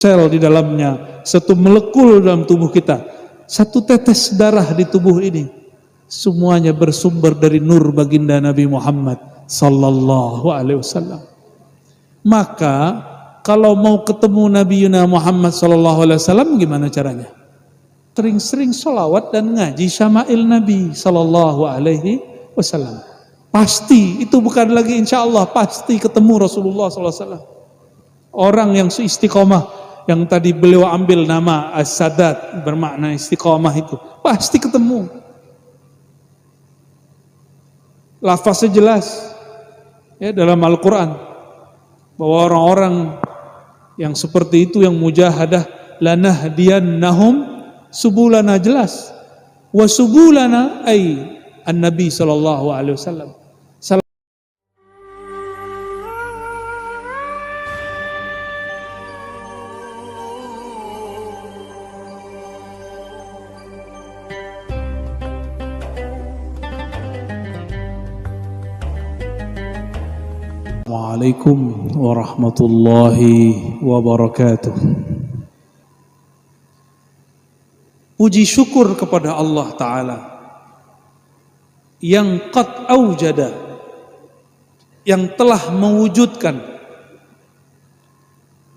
sel di dalamnya, satu molekul dalam tubuh kita, satu tetes darah di tubuh ini, semuanya bersumber dari nur baginda Nabi Muhammad sallallahu alaihi wasallam. Maka kalau mau ketemu Nabi Muhammad sallallahu alaihi wasallam gimana caranya? Sering-sering sholawat dan ngaji syama'il Nabi sallallahu alaihi wasallam. Pasti, itu bukan lagi insya Allah, pasti ketemu Rasulullah sallallahu alaihi wasallam. Orang yang istiqomah, yang tadi beliau ambil nama As-Sadat, bermakna istiqomah itu, pasti ketemu. Lafaznya jelas ya dalam Al-Quran, bahwa orang-orang yang seperti itu, yang mujahadah, lanahdiyannahum subulana, jelas. Wa subulana ay an-nabi sallallahu alaihi wasallam. Assalamualaikum warahmatullahi wabarakatuh. Puji syukur kepada Allah Ta'ala yang qad awjada, yang telah mewujudkan.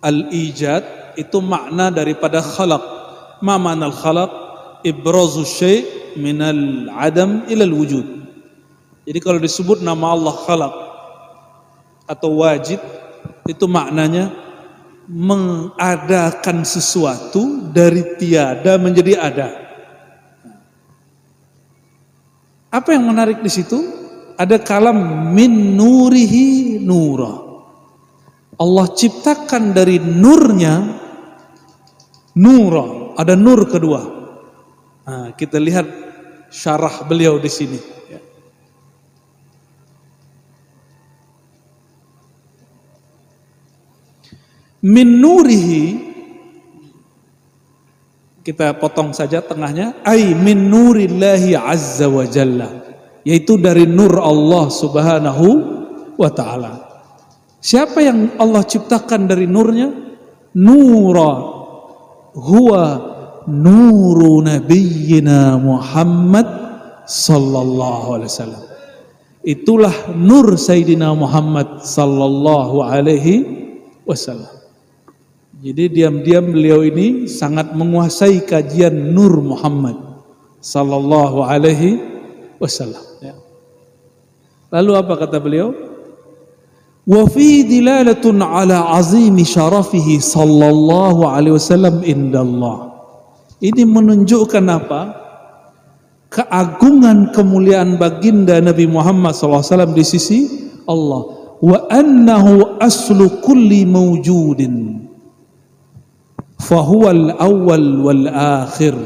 Al-ijad itu makna daripada khalaq. Ma ma'na al-khalaq? Ibrazu syai' minal adam ilal wujud. Jadi kalau disebut nama Allah khalaq atau wajid, itu maknanya mengadakan sesuatu dari tiada menjadi ada. Apa yang menarik di situ? Ada kalam min nurihi nura. Allah ciptakan dari nurnya nura, ada nur kedua. Nah, kita lihat syarah beliau di sini. Min nurihi, kita potong saja tengahnya, ay min nurillahi azza wa jalla, yaitu dari nur Allah subhanahu wa ta'ala. Siapa yang Allah ciptakan dari nurnya? Nura huwa nuru nabiyyina Muhammad sallallahu alaihi wasallam. Itulah nur Sayyidina Muhammad sallallahu alaihi wasallam. Jadi diam-diam beliau ini sangat menguasai kajian Nur Muhammad sallallahu alaihi wasallam. Lalu apa kata beliau? Wa fi dilalatun ala azimi syarafihi sallallahu alaihi wasallam indallah. Ini menunjukkan apa? Keagungan kemuliaan baginda Nabi Muhammad sallallahu alaihi wasallam di sisi Allah. Wa annahu aslu kulli mawjudin fahuwal awwal wal akhir.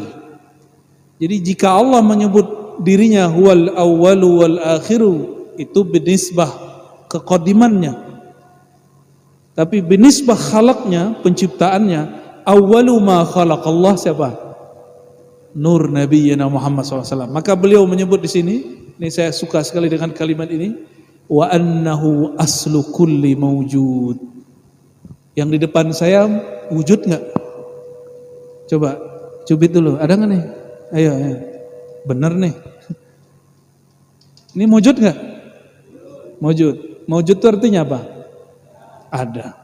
Jadi jika Allah menyebut dirinya huwal awwalu wal akhiru, itu binisbah kekodimannya. Tapi binisbah khalaqnya, penciptaannya, awwalu ma khalaqallah siapa? Nur Nabi Muhammad SAW. Maka beliau menyebut di sini, ini saya suka sekali dengan kalimat ini, wa annahu aslu kulli mawjud. Yang di depan saya wujud enggak? Coba cubit dulu, ada nggak nih? Ayo, bener nih. Ini wujud nggak? Wujud. Wujud itu artinya apa? Ada.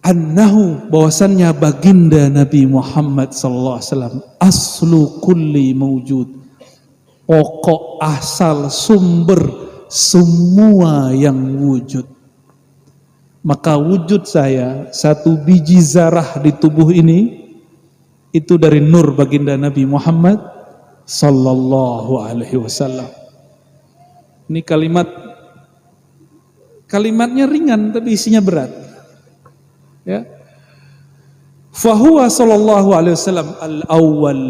Annahu, bahwasannya baginda Nabi Muhammad sallallahu alaihi wasallam aslu kulli mawjud, pokok asal sumber semua yang wujud. Maka wujud saya, satu biji zarah di tubuh ini, itu dari nur baginda Nabi Muhammad sallallahu alaihi wasallam. Ini kalimatnya ringan tapi isinya berat. Ya. Fahuwa sallallahu alaihi wasallam al-awwal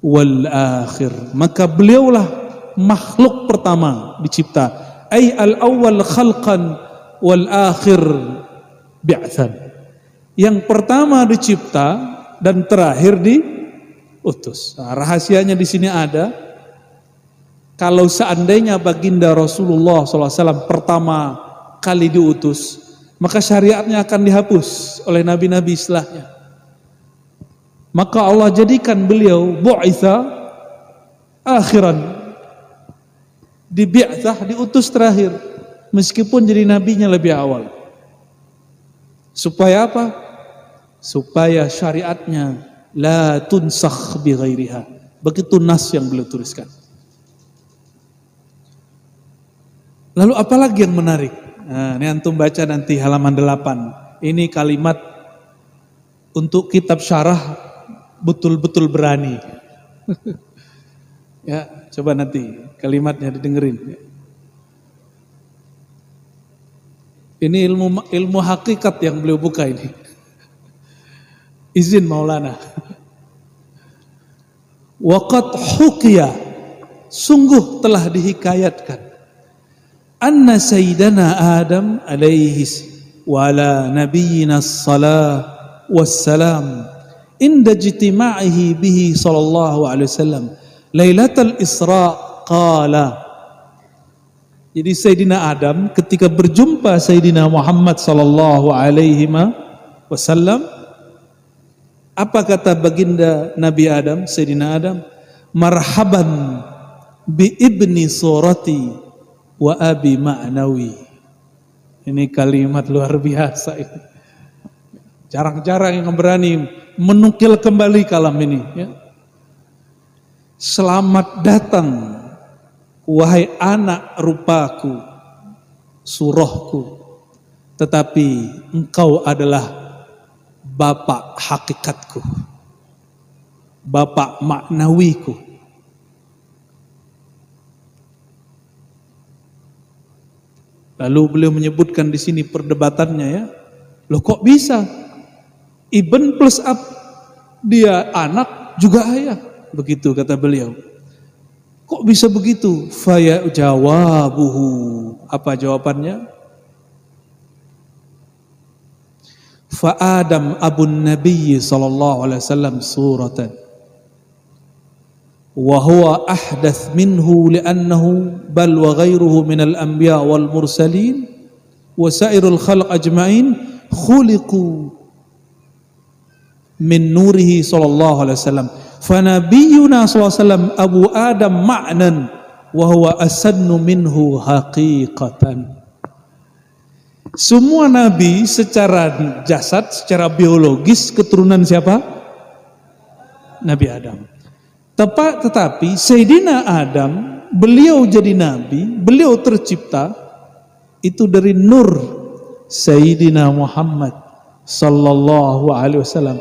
wal akhir. Maka beliaulah makhluk pertama dicipta. Ay al-awwal khalqan wal akhir bi'than. Yang pertama dicipta dan terakhir diutus. Nah, rahasianya di sini ada. Kalau seandainya baginda Rasulullah SAW pertama kali diutus, maka syariatnya akan dihapus oleh nabi-nabi setelahnya. Maka Allah jadikan beliau bu'itha akhiran, diutus terakhir, meskipun jadi nabinya lebih awal. Supaya apa? Supaya syariatnya la tunsakh bi ghairiha. Begitu nas yang beliau tuliskan. Lalu apalagi yang menarik? Nah, ini antum baca nanti halaman 8. Ini kalimat untuk kitab syarah betul-betul berani. Ya, coba nanti kalimatnya didengerin. Ini ilmu hakikat yang beliau buka ini. Izin Maulana. Waqad hukiya, sungguh telah dihikayatkan, anna sayyidana Adam alaihi wa ala nabiyyina salah wassalam inda ijtima'ihi bihi sallallahu alaihi wasallam lailatul Isra qala. Jadi Sayyidina Adam ketika berjumpa Sayyidina Muhammad sallallahu alaihi wasallam, apa kata baginda Nabi Adam, Sayyidina Adam? Marhaban bi ibni surati wa abi ma'nawi. Ini kalimat luar biasa ini. Jarang-jarang yang berani menukil kembali kalam ini, ya. Selamat datang wahai anak rupaku, surahku, tetapi engkau adalah bapak hakikatku, bapak maknawiku. Lalu beliau menyebutkan di sini perdebatannya, ya. Loh kok bisa? Ibn plus ab, dia anak juga ayah. Begitu kata beliau. Kok bisa begitu? Faya jawabuhu. Apa jawabannya? Fa Adam abun Nabi sallallahu alaihi wasallam suratan. Wa huwa ahdath minhu li'annahu bal wa ghairuhu minal anbiya wal mursalin wa sairul khalq ajma'in khuliqu min nurihi sallallahu alaihi wasallam. Fa nabiyyuna sallallahu alaihi wasallam Abu Adam ma'nan wa huwa asannu minhu haqiqatan. Semua nabi secara jasad, secara biologis keturunan siapa? Nabi Adam. Tetapi Sayyidina Adam, beliau jadi nabi, beliau tercipta itu dari nur Sayyidina Muhammad sallallahu alaihi wasallam.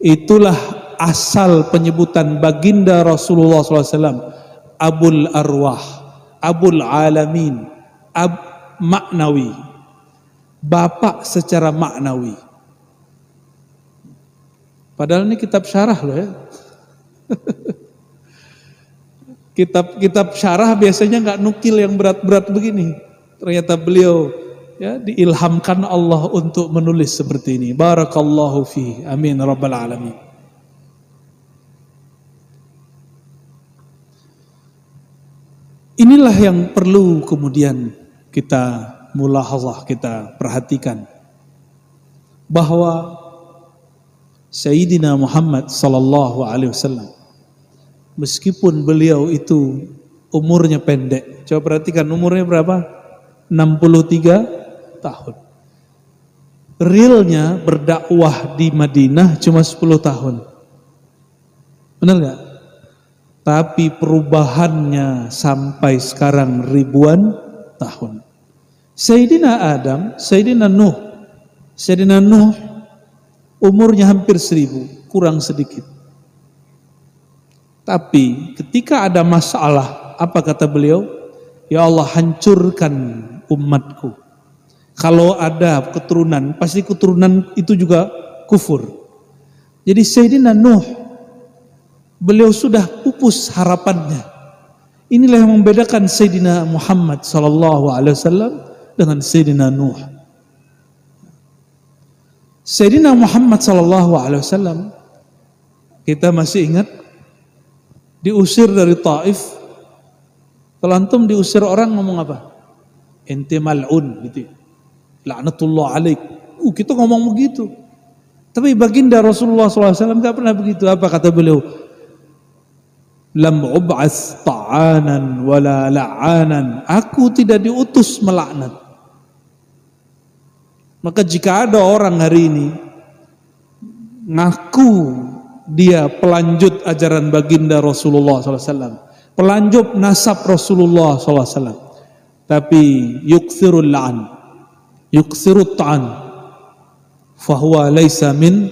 Itulah asal penyebutan baginda Rasulullah SAW, Abul Arwah, Abul Alamin, Maknawi, bapak secara maknawi. Padahal ini kitab syarah loh, ya. Kitab syarah biasanya nggak nukil yang berat-berat begini. Ternyata beliau, ya, diilhamkan Allah untuk menulis seperti ini. Barakallahu fihi. Amin rabbal alamin. Inilah yang perlu kemudian kita mulahazah, kita perhatikan, bahwa Sayyidina Muhammad sallallahu alaihi wasallam, meskipun beliau itu umurnya pendek, coba perhatikan umurnya berapa? 63 tahun. Realnya berdakwah di Madinah cuma 10 tahun. Benar gak? Tapi perubahannya sampai sekarang ribuan tahun. Sayyidina Adam, Sayyidina Nuh umurnya hampir 1000, kurang sedikit. Tapi ketika ada masalah, apa kata beliau? Ya Allah, hancurkan umatku. Kalau ada keturunan, pasti keturunan itu juga kufur. Jadi Sayyidina Nuh, beliau sudah pupus harapannya. Inilah yang membedakan Sayyidina Muhammad sallallahu alaihi wasallam dengan Sayyidina Nuh. Sayyidina Muhammad sallallahu alaihi wasallam, kita masih ingat, diusir dari Taif. Kalau antum diusir orang ngomong apa? Ente mal'un gitu. Laknatullah alaik. Kita ngomong begitu. Tapi baginda Rasulullah SAW nggak pernah begitu. Apa kata beliau? Lam ub'ats ta'anan wala la'anan. Aku tidak diutus melaknat. Maka jika ada orang hari ini ngaku dia pelanjut ajaran baginda Rasulullah SAW, pelanjut nasab Rasulullah SAW, tapi yukthirul la'an, yukthirut ta'an, fahuwa laysa min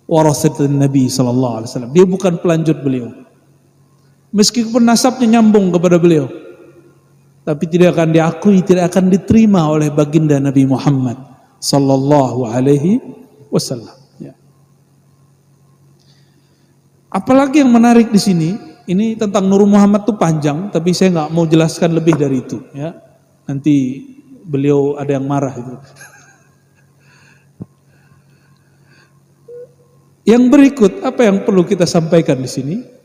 warasatin Nabi SAW. Dia bukan pelanjut beliau. Meskipun nasabnya nyambung kepada beliau, tapi tidak akan diakui, tidak akan diterima oleh baginda Nabi Muhammad sallallahu alaihi wasallam. Ya. Apalagi yang menarik di sini, ini tentang Nur Muhammad itu panjang, tapi saya nggak mau jelaskan lebih dari itu. Ya. Nanti beliau ada yang marah itu. Yang berikut, apa yang perlu kita sampaikan di sini?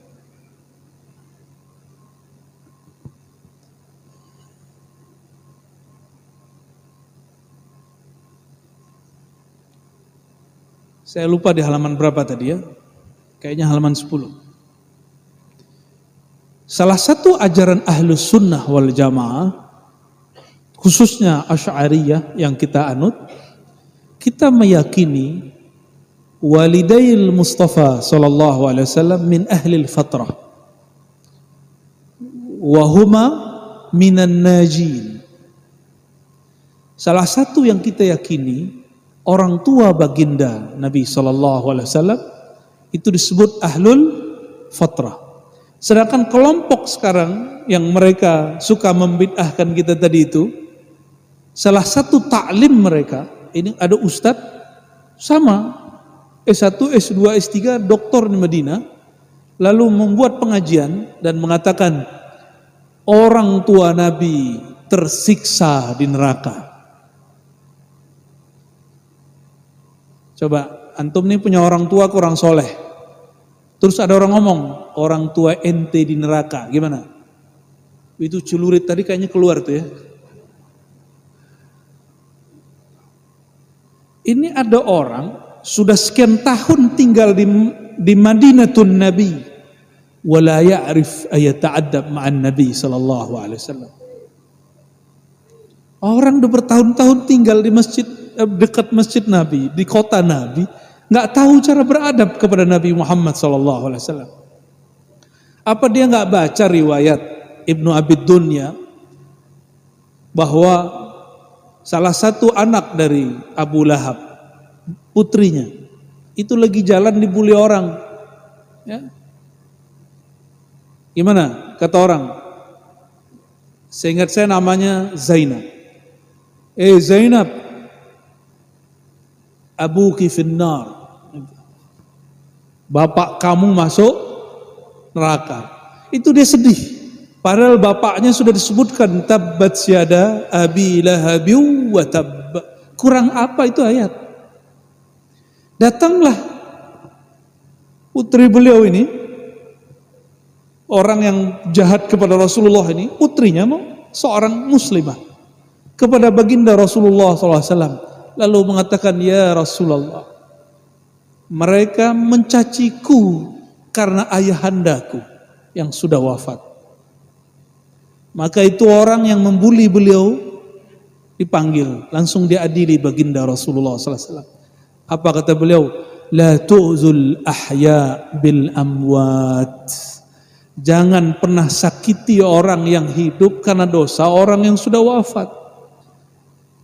Saya lupa di halaman berapa tadi ya. Kayaknya halaman 10. Salah satu ajaran Ahlus Sunnah wal Jamaah, khususnya Asy'ariyah yang kita anut, kita meyakini walidayil Mustafa sallallahu alaihi wasallam min ahlil fatrah wa huma minan najin. Salah satu yang kita yakini, orang tua baginda Nabi SAW itu disebut ahlul fatrah. Sedangkan kelompok sekarang yang mereka suka membid'ahkan kita tadi itu, salah satu taklim mereka, ini ada ustadz sama S1, S2, S3, doktor di Madinah, lalu membuat pengajian dan mengatakan orang tua Nabi tersiksa di neraka. Coba, antum nih punya orang tua kurang soleh. Terus ada orang ngomong, orang tua ente di neraka, gimana? Itu celurit tadi kayaknya keluar tuh ya. Ini ada orang, sudah sekian tahun tinggal di Madinatun Nabi, wala ya'rif ayata'addab ma'an Nabi sallallahu alaihi wasallam. Orang udah bertahun-tahun tinggal di masjid, dekat masjid Nabi, di kota Nabi, nggak tahu cara beradab kepada Nabi Muhammad SAW. Apa dia nggak baca riwayat Ibnu Abid Dunya bahwa salah satu anak dari Abu Lahab, putrinya, itu lagi jalan dibully orang. Ya. Gimana kata orang? Seingat saya namanya Zainab. Zainab, abuki finnar, bapak kamu masuk neraka. Itu dia sedih, padahal bapaknya sudah disebutkan tabbat syada abi lahabi wa tabb. Kurang apa itu ayat? Datanglah putri beliau ini, orang yang jahat kepada Rasulullah ini, putrinya mau seorang muslimah, kepada baginda Rasulullah SAW, lalu mengatakan, ya Rasulullah, mereka mencaciku karena ayahandaku yang sudah wafat. Maka itu orang yang membuli beliau dipanggil, langsung diadili baginda Rasulullah SAW. Apa kata beliau? La tu'zul ahya bil amwat. Jangan pernah sakiti orang yang hidup karena dosa orang yang sudah wafat.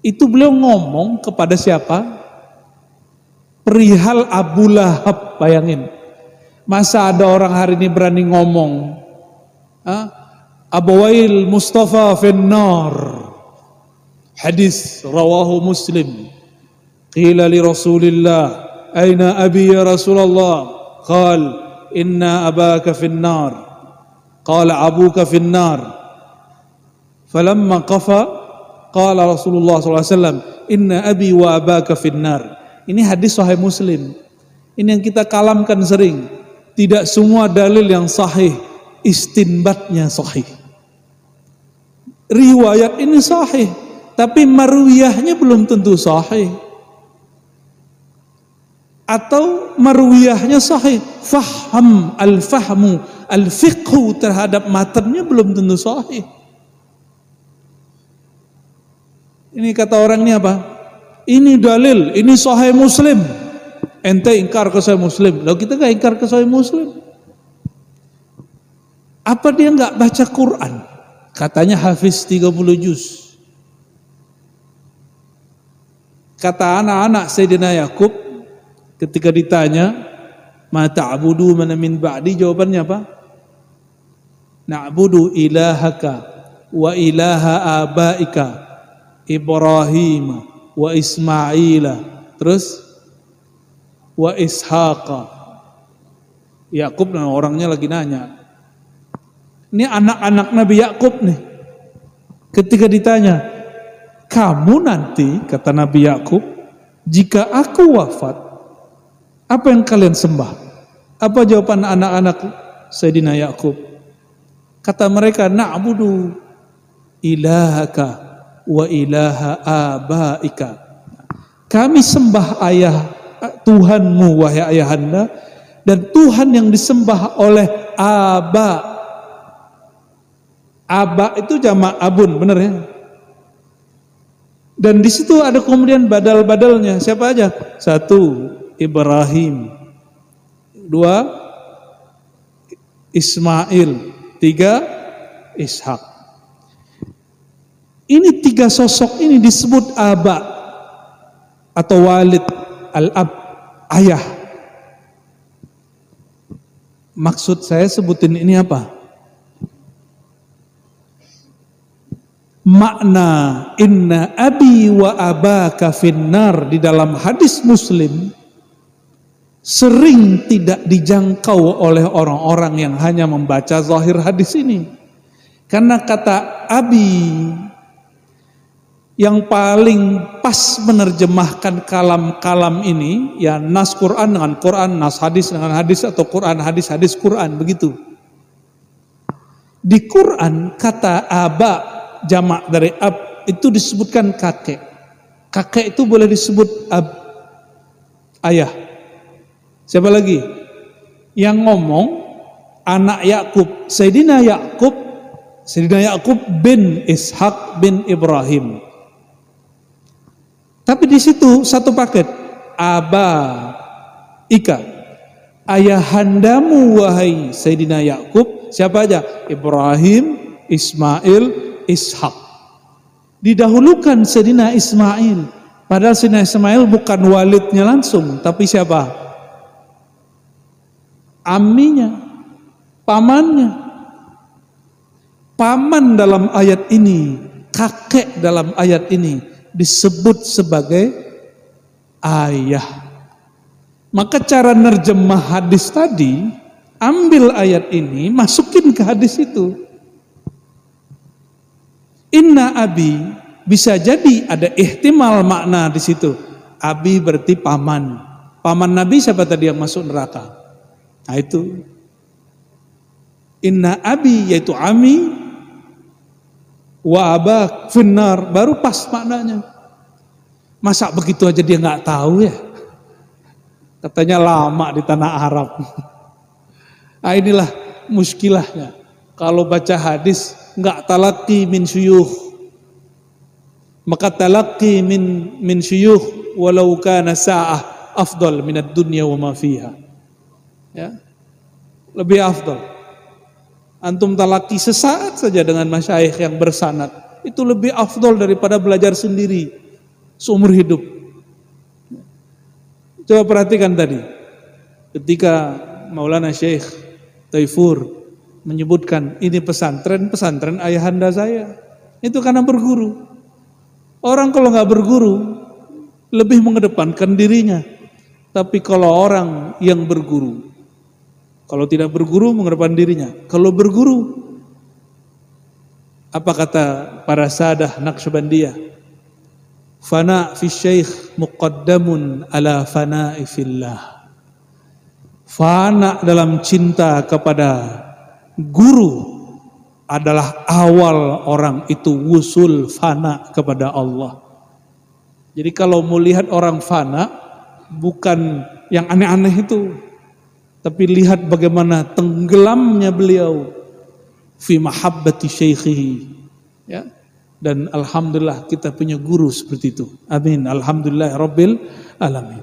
Itu beliau ngomong kepada siapa? Perihal Abu Lahab, bayangin. Masa ada orang hari ini berani ngomong, Abawail Mustafa finnar. Hadis rawahu Muslim. Qila li Rasulillah, aina abi ya Rasulullah? Qal, inna abaka finnar. Qala abuka finnar. Falamma qafa qala Rasulullah SAW, inna abi wa abaka finnar. Ini hadis sahih Muslim. Ini yang kita kalamkan sering. Tidak semua dalil yang sahih istinbatnya sahih. Riwayat ini sahih, tapi marwiyahnya belum tentu sahih. Atau marwiyahnya sahih, al-fahmu, al-fiqhu terhadap matanya belum tentu sahih. Ini kata orang ini apa? Ini dalil, ini sahih Muslim. Ente ingkar ke sahih Muslim, lalu kita gak ingkar ke sahih Muslim. Apa dia gak baca Quran? Katanya hafiz 30 juz. Kata anak-anak Sayyidina Yakub ketika ditanya, "Ma ta'budu man min ba'di?" Jawabannya apa? "Na'budu ilahaka wa ilaha abaika Ibrahim wa Ismaila." Terus wa Ishaqa. Yakub orangnya lagi nanya. Ini anak-anak Nabi Yakub nih. Ketika ditanya, "Kamu nanti," kata Nabi Yakub, "jika aku wafat, apa yang kalian sembah?" Apa jawaban anak-anak Sayyidina Yakub? Kata mereka, "Na'budu ilahaka wa ilaha abaika." Kami sembah Tuhanmu wahai ayahanda, dan Tuhan yang disembah oleh aba. Aba itu jamak abun, benar ya? Dan di situ ada kemudian badal-badalnya. Siapa aja? 1, Ibrahim. 2, Ismail. 3, Ishak. Ini 3 sosok ini disebut aba atau walid, al-ab, ayah. Maksud saya sebutin ini apa? Makna inna abi wa abaka finnar di dalam hadis Muslim sering tidak dijangkau oleh orang-orang yang hanya membaca zahir hadis ini. Karena kata abi yang paling pas menerjemahkan kalam-kalam ini, ya nas Quran dengan Quran, nas hadis dengan hadis, atau Quran hadis, hadis Quran, begitu. Di Quran kata aba jamak dari ab itu disebutkan kakek. Kakek itu boleh disebut ayah. Siapa lagi? Yang ngomong anak Yakub, Sayyidina Yakub bin Ishak bin Ibrahim. Tapi di situ satu paket, aba ika, ayahandamu wahai Sayyidina Yakub. Siapa aja? Ibrahim, Ismail, Ishak. Didahulukan Sayyidina Ismail. Padahal Sayyidina Ismail bukan walidnya langsung, tapi siapa? Amminya, pamannya. Paman dalam ayat ini, kakek dalam ayat ini disebut sebagai ayah. Maka cara nerjemah hadis tadi, ambil ayat ini, masukin ke hadis itu. Inna abi, bisa jadi ada ihtimal makna di situ. Abi berarti paman. Paman Nabi siapa tadi yang masuk neraka? Nah itu. Inna abi yaitu ami wa abak finnar, baru pas maknanya. Masa begitu aja dia nggak tahu ya? Katanya lama di tanah Arab. Nah inilah muskilahnya. Kalau baca hadis enggak talaqi min syuyukh, maka talaqi min syuyukh walau kana sa'ah afdal minad dunya wa ma fiha. Ya. Lebih afdal. Antum talaqi sesaat saja dengan masyayikh yang bersanad, itu lebih afdal daripada belajar sendiri seumur hidup. Coba perhatikan tadi. Ketika Maulana Syekh Taifur menyebutkan ini pesantren ayahanda saya, itu karena berguru. Orang kalau nggak berguru lebih mengedepankan dirinya. Tapi kalau orang yang berguru, kalau tidak berguru mengedepankan dirinya. Kalau berguru, apa kata para sadah Naqsyabandiyah? Fana fi syekh muqaddamun ala fana'i fillah. Fana dalam cinta kepada guru adalah awal orang itu wusul fana kepada Allah. Jadi kalau mau lihat orang fana, bukan yang aneh-aneh itu, tapi lihat bagaimana tenggelamnya beliau fi mahabbati syaikhihi, ya. Dan alhamdulillah kita punya guru seperti itu. Amin. Alhamdulillah rabbil alamin.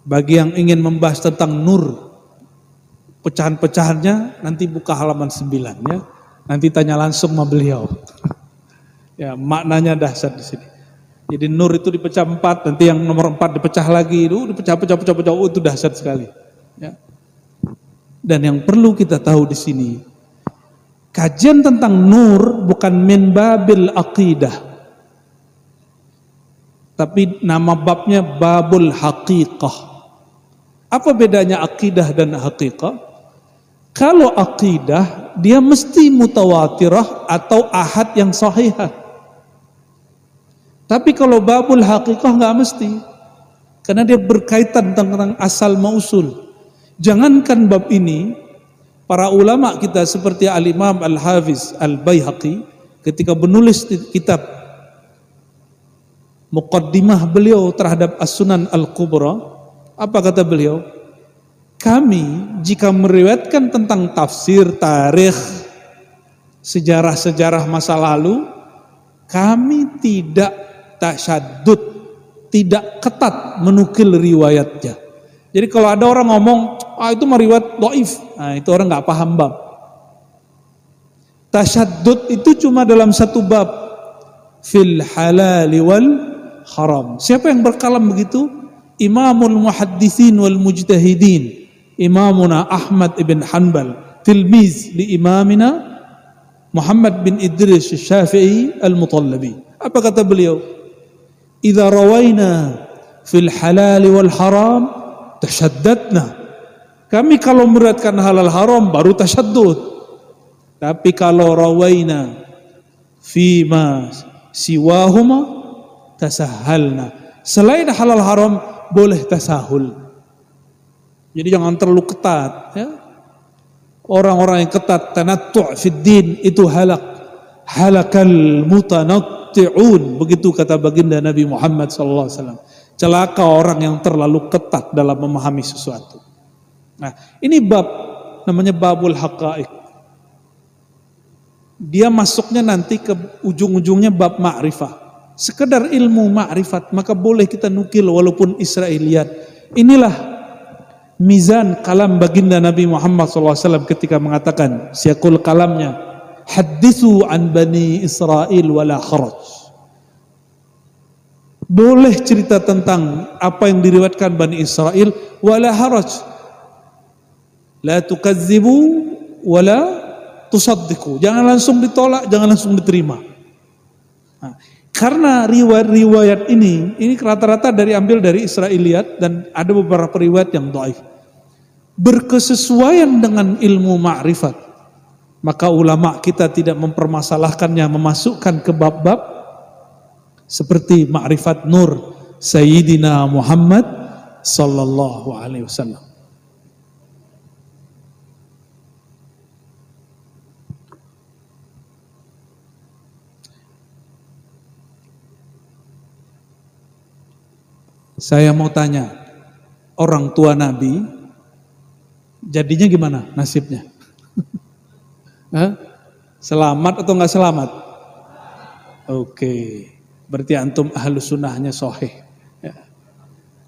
Bagi yang ingin membahas tentang nur, pecahan-pecahannya nanti buka halaman 9 ya. Nanti tanya langsung sama beliau. Ya, maknanya dahsyat di sini. Jadi nur itu dipecah 4, nanti yang nomor 4 dipecah lagi, itu dipecah-pecah, itu dahsyat sekali. Ya. Dan yang perlu kita tahu di sini, kajian tentang nur bukan min babil aqidah, tapi nama babnya babul haqiqah. Apa bedanya akidah dan haqiqah? Kalau akidah, dia mesti mutawatirah atau ahad yang sahihah. Tapi kalau babul haqiqah nggak mesti, karena dia berkaitan tentang asal mausul. Jangankan bab ini, para ulama kita seperti Al-Imam Al-Hafiz Al-Baihaqi ketika menulis kitab muqaddimah beliau terhadap As-Sunan Al-Kubra, apa kata beliau? Kami jika meriwayatkan tentang tafsir, tarikh, sejarah-sejarah masa lalu, kami tidak tasyaddud, tidak ketat menukil riwayatnya. Jadi kalau ada orang ngomong, itu meriwayat dhaif, itu orang nggak paham bab. Tasyaddud itu cuma dalam satu bab, fil halal wal haram. Siapa yang berkalam begitu? Imamul muhaddithin wal mujtahidin, Imamuna Ahmad ibn Hanbal, tilmiz li imamina Muhammad bin Idris Syafi'i al-Mutallabi. Apa kata beliau? Idza rawaina fil halal wal haram tashaddadna. Kami kalau meriwayatkan halal haram baru tasyaddud. Tapi kalau rawaina fima siwahuma tasahhalna. Selain halal haram boleh tasahul. Jadi jangan terlalu ketat, ya. Orang-orang yang ketat tanattu' fid din itu halakal mutanatti'un, begitu kata baginda Nabi Muhammad SAW. Celaka orang yang terlalu ketat dalam memahami sesuatu. Nah, ini bab namanya babul haqaiq. Dia masuknya nanti ke ujung-ujungnya bab ma'rifah. Sekedar ilmu ma'rifat, maka boleh kita nukil walaupun Israiliyat. Inilah mizan kalam baginda Nabi Muhammad SAW ketika mengatakan siakul kalamnya, hadithu an bani Israel wala kharaj. Boleh cerita tentang apa yang diriwayatkan Bani Israel wala haraj. La tukazzibu wala tusaddiqu. Jangan langsung ditolak, jangan langsung diterima. Nah, karena riwayat-riwayat ini rata-rata ambil dari Israiliyat dan ada beberapa riwayat yang dhaif. Berkesesuaian dengan ilmu ma'rifat, maka ulama kita tidak mempermasalahkannya, memasukkan ke bab-bab seperti ma'rifat nur Sayyidina Muhammad sallallahu alaihi wasallam. Saya mau tanya, orang tua Nabi jadinya gimana nasibnya? Selamat atau enggak selamat? Oke, berarti antum ahlus sunnahnya sahih. Ya.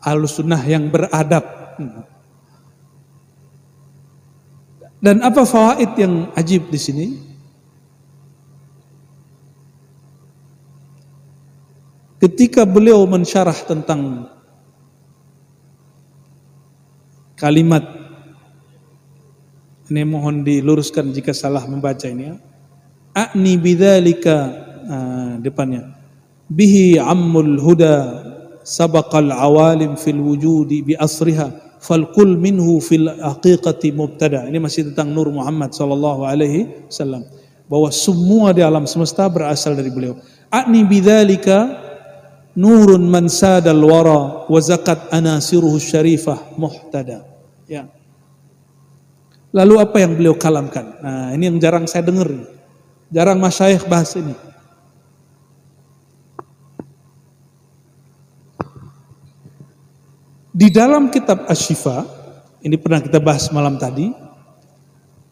Ahlus sunnah yang beradab. Dan apa fawaid yang ajib di sini? Ketika beliau mensyarah tentang kalimat, ini mohon diluruskan jika salah membaca ini ya. A'ni bidzalika, depannya bihi ammul huda sabaqal awalim fil wujudi bi asriha falkul minhu fil haqiqati mubtada. Ini masih tentang Nur Muhammad sallallahu alaihi wasallam, bahwa semua di alam semesta berasal dari beliau. A'ni bidzalika, nurun man sadal wara wa zakat anasiruhu syarifah muhtada. Ya. Lalu apa yang beliau kalamkan? Nah, ini yang jarang saya dengar. Jarang masyayikh bahas ini. Di dalam kitab Asy-Syifa, ini pernah kita bahas malam tadi,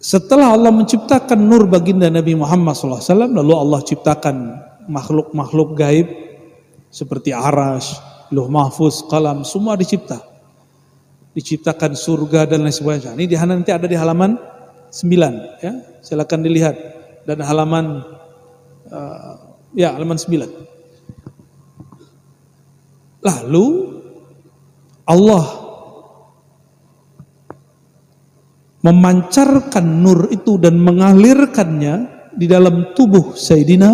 setelah Allah menciptakan nur baginda Nabi Muhammad SAW, lalu Allah ciptakan makhluk-makhluk gaib seperti Arash, Lauh Mahfuz, Qalam, semua dicipta. Diciptakan surga dan lain sebagainya. Ini nanti ada di halaman 9, ya. Silakan dilihat, dan halaman halaman 9. Lalu Allah memancarkan nur itu dan mengalirkannya di dalam tubuh Sayyidina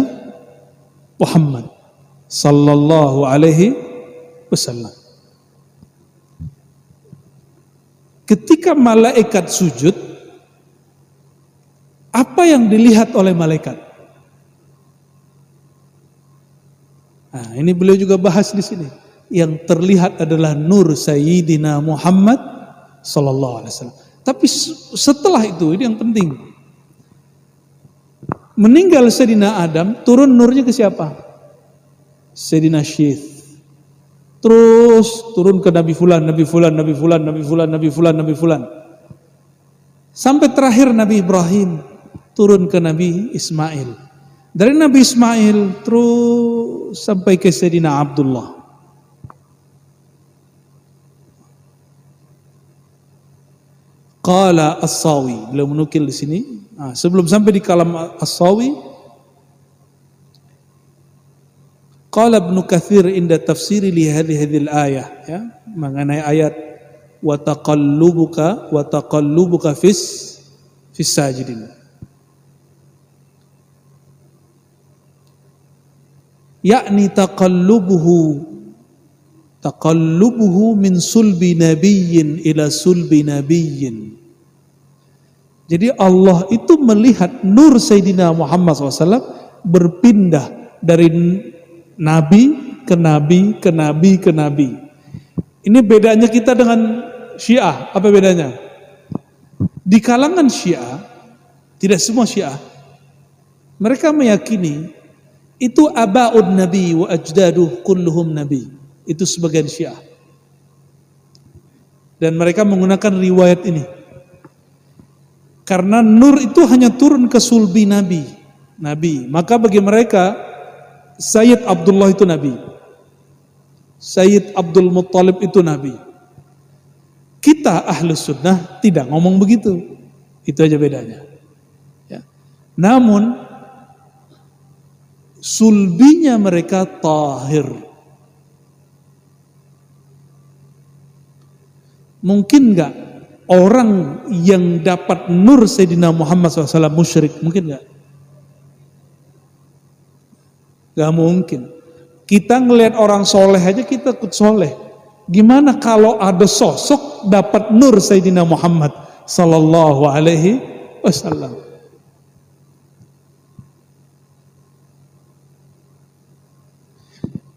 Muhammad sallallahu alaihi wasallam. Ketika malaikat sujud, apa yang dilihat oleh malaikat? Nah, ini beliau juga bahas di sini. Yang terlihat adalah nur Sayyidina Muhammad sallallahu alaihi wasallam. Tapi setelah itu, ini yang penting. Meninggal Sayyidina Adam, turun nurnya ke siapa? Sayyidina Syith. Terus turun ke Nabi Fulan, Nabi Fulan, Nabi Fulan, Nabi Fulan, Nabi Fulan, Nabi Fulan. Sampai terakhir Nabi Ibrahim, turun ke Nabi Ismail. Dari Nabi Ismail terus sampai ke Sayyidina Abdullah. Qala As-Sawi, beliau menukil di sini. Nah, sebelum sampai di kalam As-Sawi, qala Ibnu Katsir inda tafsiri li hadhil ayah, ya, mengenai ayat wa taqallubuka fis sajidin. Yakni taqallubuhu min sulbi nabiyyin ila sulbi nabiyyin. Jadi Allah itu melihat nur Sayyidina Muhammad SAW berpindah dari nabi ke nabi ke nabi ke nabi. Ini bedanya kita dengan Syiah. Apa bedanya? Di kalangan Syiah, tidak semua Syiah, mereka meyakini itu abaud nabi wa ajdaduh kulluhum nabi. Itu sebagian Syiah. Dan mereka menggunakan riwayat ini. Karena nur itu hanya turun ke sulbi nabi. Maka bagi mereka Sayyid Abdullah itu nabi. Sayyid Abdul Muttalib itu nabi. Kita Ahlus Sunnah tidak ngomong begitu. Itu aja bedanya. Ya. Namun sulbinya mereka tahir. Mungkin enggak orang yang dapat nur Sayyidina Muhammad SAW musyrik? Mungkin enggak? Enggak mungkin. Kita ngelihat orang soleh aja kita ikut soleh. Gimana kalau ada sosok dapat nur Sayyidina Muhammad sallallahu alaihi wasallam?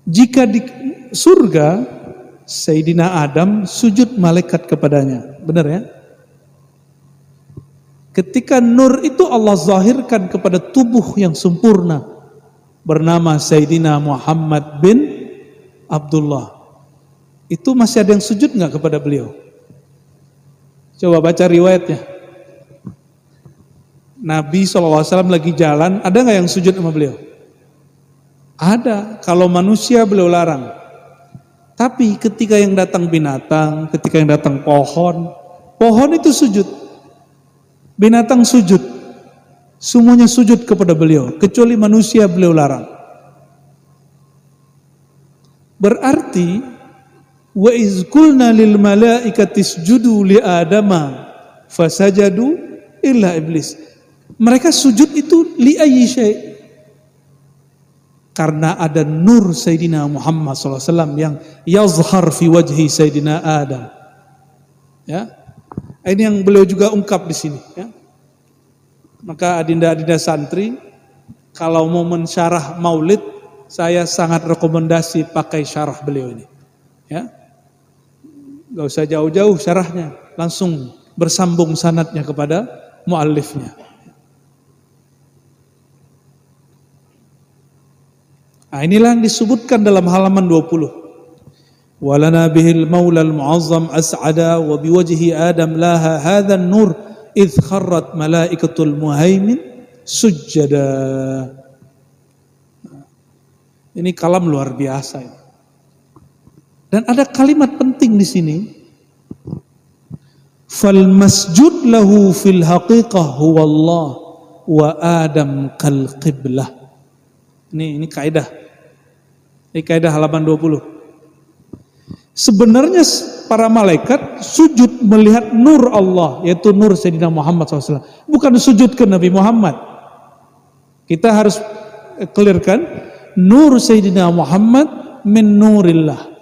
Jika di surga Sayyidina Adam sujud malaikat kepadanya, benar ya? Ketika nur itu Allah zahirkan kepada tubuh yang sempurna bernama Sayyidina Muhammad bin Abdullah, itu masih ada yang sujud nggak kepada beliau? Coba baca riwayatnya. Nabi SAW lagi jalan, ada nggak yang sujud sama beliau? Ada. Kalau manusia beliau larang. Tapi ketika yang datang binatang, ketika yang datang pohon itu sujud. Binatang sujud. Semuanya sujud kepada beliau. Kecuali manusia beliau larang. Berarti wa iz qulna lil malaikati isjudu li adama fasajadu illa iblis. Mereka sujud itu li ayyi syai'. Karena ada nur Sayyidina Muhammad SAW yang yazhar fi wajhi Sayyidina Adam. Ya, ini yang beliau juga ungkap di sini. Ya. Maka adinda-adinda santri, kalau mau mensyarah maulid, saya sangat rekomendasi pakai syarah beliau ini. Ya, gak usah jauh-jauh syarahnya, langsung bersambung sanadnya kepada muallifnya. Nah, inilah yang disebutkan dalam halaman 20. Walana bihil maula al-mu'azzam as'ada wa biwajhi adam laha hadha an-nur idh kharrat malaikatul muhaimin sujjada. Ini kalam luar biasa. Dan ada kalimat penting di sini. Fal masjud lahu fil haqiqah huwa Allah wa Adam kal qiblah. Ini kaidah. Ini kaidah halaman 20. Sebenarnya para malaikat sujud melihat nur Allah, yaitu nur Sayyidina Muhammad SAW. Bukan sujud ke Nabi Muhammad. Kita harus clearkan, nur Sayyidina Muhammad min nurillah.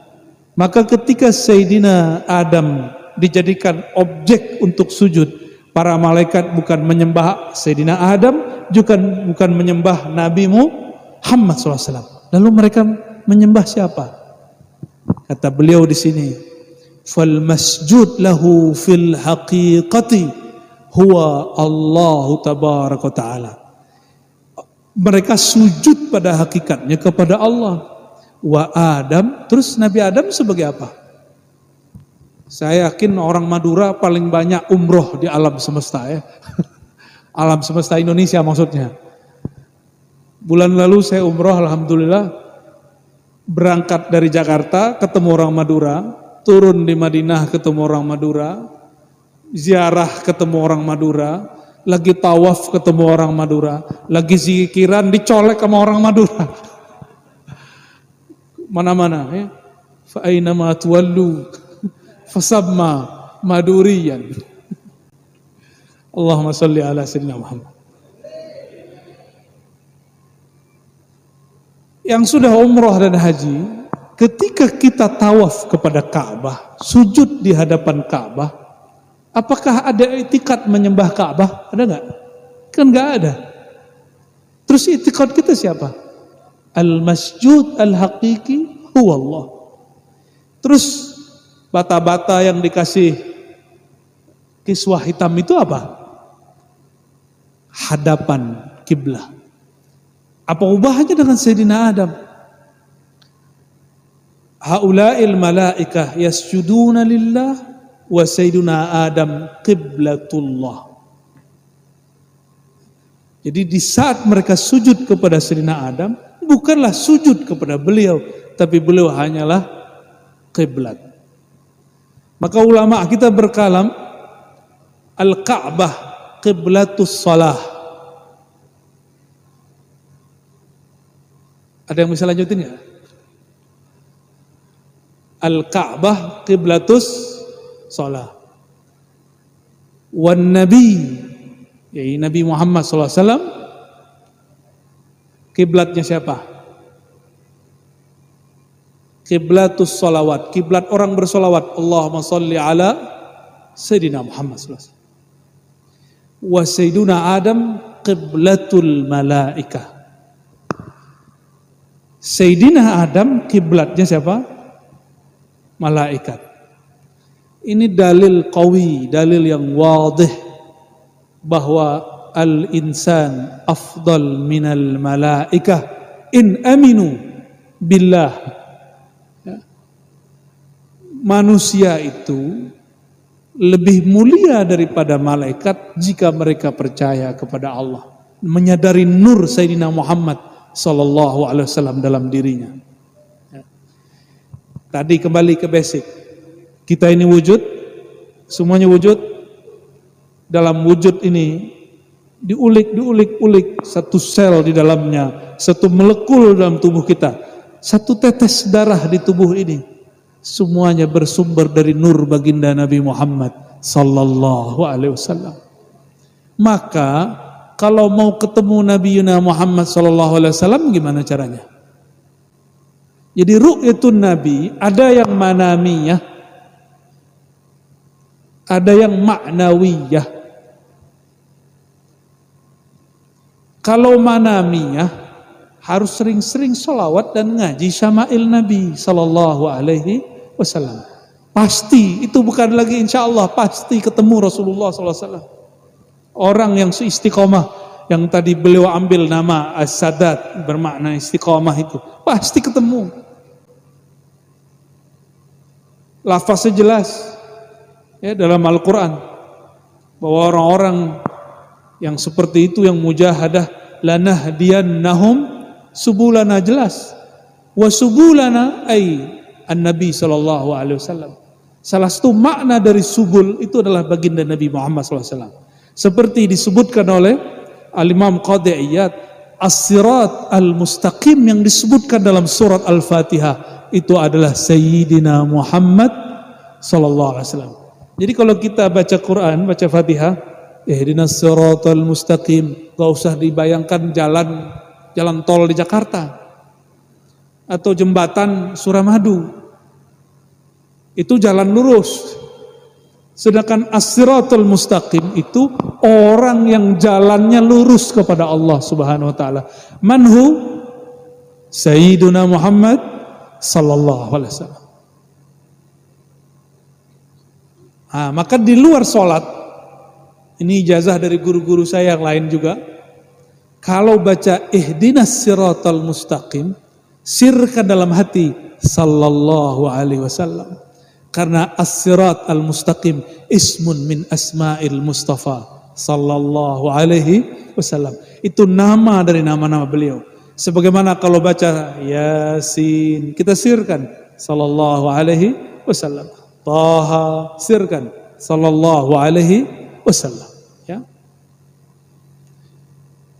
Maka ketika Sayyidina Adam dijadikan objek untuk sujud, para malaikat bukan menyembah Sayyidina Adam, bukan menyembah Nabi Muhammad SAW. Lalu mereka menyembah siapa? Kata beliau di sini, fal masjud lahu fil haqiqati huwa Allah tabaraka taala. Mereka sujud pada hakikatnya kepada Allah. Wa Adam, terus Nabi Adam sebagai apa? Saya yakin orang Madura paling banyak umroh di alam semesta ya. Alam semesta Indonesia maksudnya. Bulan lalu saya umroh, alhamdulillah. Berangkat dari Jakarta ketemu orang Madura, turun di Madinah ketemu orang Madura, ziarah ketemu orang Madura, lagi tawaf ketemu orang Madura, lagi zikiran dicolek sama orang Madura. Mana-mana ya. Fa aina ma tuwallu fasamma maduriyan. Allahumma shalli ala sayyidina Muhammad. Yang sudah umroh dan haji, ketika kita tawaf kepada Ka'bah, sujud di hadapan Ka'bah, apakah ada i'tikad menyembah Ka'bah? Ada enggak? Kan enggak ada. Terus i'tikad kita siapa? Al-masjud al-haqiqi huwa Allah. Terus bata-bata yang dikasih kiswah hitam itu apa? Hadapan kiblah. Apa ubahnya dengan Sayyidina Adam? Haula'il malaikah yasjuduna lillah wa Sayyiduna Adam qiblatullah. Jadi di saat mereka sujud kepada Sayyidina Adam, bukanlah sujud kepada beliau, tapi beliau hanyalah qiblat. Maka ulama kita berkalam, Al-Ka'bah qiblatus shalah. Ada yang bisa lanjutin nggak? Al-Ka'bah qiblatus shalah. Wan Nabi, yaitu Nabi Muhammad SAW, kiblatnya siapa? Qiblatus sholawat, kiblat orang bersolawat. Allahumma sholli ala Sayyidina Muhammad SAW. Wa Sayyiduna Adam qiblatul malaikah. Sayyidina Adam kiblatnya siapa? Malaikat. Ini dalil qawi, dalil yang wadih bahwa al-insan afdal minal malaikah in aminu billah. Ya. Manusia itu lebih mulia daripada malaikat jika mereka percaya kepada Allah, menyadari nur Sayyidina Muhammad sallallahu alaihi wasallam dalam dirinya. Ya. Tadi kembali ke basic. Kita ini wujud, semuanya wujud. Dalam wujud ini diulik satu sel di dalamnya, satu molekul dalam tubuh kita, satu tetes darah di tubuh ini, semuanya bersumber dari nur baginda Nabi Muhammad sallallahu alaihi wasallam. Maka kalau mau ketemu Nabi Muhammad SAW, gimana caranya? Jadi ru'yatun Nabi, ada yang manamiyah, ada yang ma'nawiyah. Kalau manamiyah, harus sering-sering sholawat dan ngaji syama'il Nabi sallallahu alaihi wasallam. Pasti, itu bukan lagi insya Allah, pasti ketemu Rasulullah sallallahu alaihi wasallam. Orang yang istiqomah, yang tadi beliau ambil nama As-Sadat bermakna istiqomah itu, pasti ketemu. Lafaznya jelas ya dalam Al-Quran bahwa orang-orang yang seperti itu, yang mujahadah, lanahdiyannahum subulana, jelas. Wa subulana ay an-nabi sallallahu alaihi wasallam. Salah satu makna dari subul itu adalah baginda Nabi Muhammad sallallahu alaihi wasallam. Seperti disebutkan oleh Al-Imam Qadhi Iyad, as-sirat al-mustaqim yang disebutkan dalam surat Al-Fatihah itu adalah Sayyidina Muhammad sallallahu alaihi wasallam. Jadi kalau kita baca Quran, baca Fatihah, ihdinas siratal mustaqim, enggak usah dibayangkan jalan tol di Jakarta atau jembatan Suramadu. Itu jalan lurus. Sedangkan as-siratal mustaqim itu orang yang jalannya lurus kepada Allah Subhanahu wa taala. Manhu Sayyiduna Muhammad sallallahu alaihi wasallam. Maka di luar sholat, ini ijazah dari guru-guru saya yang lain juga, kalau baca ihdinas siratal mustaqim, sirkan dalam hati sallallahu alaihi wasallam. Karena as-sirat al-mustaqim ismun min asma'il Mustafa sallallahu alaihi wasallam. Itu nama dari nama-nama beliau. Sebagaimana kalau baca Yasin, kita sirkan sallallahu alaihi wasallam. Taha, sirkan sallallahu alaihi wasallam, ya.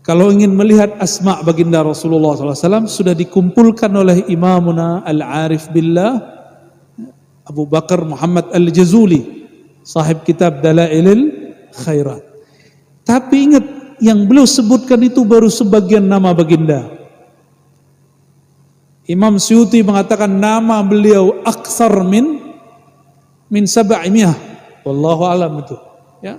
Kalau ingin melihat asma baginda Rasulullah SAW, sudah dikumpulkan oleh Imamuna Al-Arif Billah Abu Bakar Muhammad Al-Jazuli, sahib kitab Dalailil Khairat. Tapi ingat, yang beliau sebutkan itu baru sebagian nama baginda. Imam Suyuti mengatakan nama beliau aksar min sab'imiyah, wallahu alam itu, ya.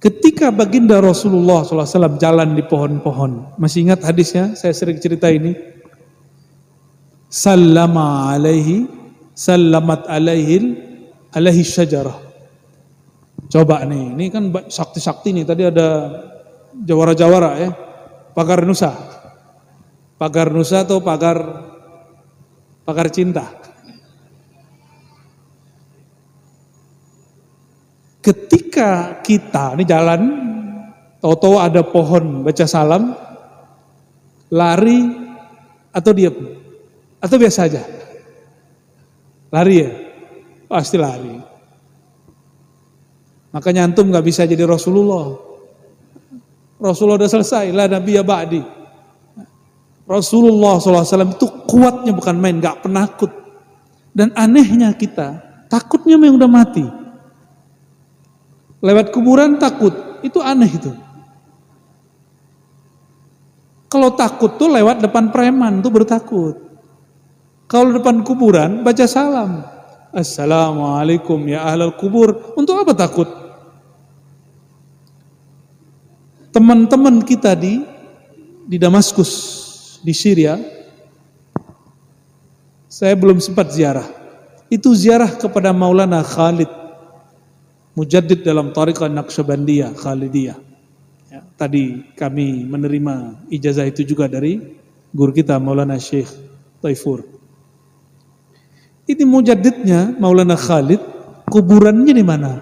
Ketika baginda Rasulullah SAW jalan di pohon-pohon, masih ingat hadisnya? Saya sering cerita ini. Sallamat alaihi syajarah. Coba nih, ini kan sakti-sakti nih. Tadi ada jawara-jawara ya, pagar Nusa atau pagar cinta. Ketika kita ini jalan, tahu-tahu ada pohon, baca salam, lari atau diam, atau biasa aja? Lari ya? Pasti lari. Makanya antum gak bisa jadi Rasulullah. Rasulullah udah selesai, la nabiyya ba'di. Rasulullah SAW itu kuatnya bukan main, gak penakut. Dan anehnya kita, takutnya memang udah mati. Lewat kuburan takut, itu aneh itu. Kalau takut tuh lewat depan preman tuh bertakut. Kalau depan kuburan baca salam, assalamualaikum ya ahlal kubur. Untuk apa takut? Teman-teman kita di Damaskus, di Syria, saya belum sempat ziarah. Itu ziarah kepada Maulana Khalid, mujaddid dalam Thariqah Naqsyabandiyah Khalidiyah. Ya, tadi kami menerima ijazah itu juga dari guru kita Maulana Syekh Taifur. Ini mujaddidnya Maulana Khalid, kuburannya di mana?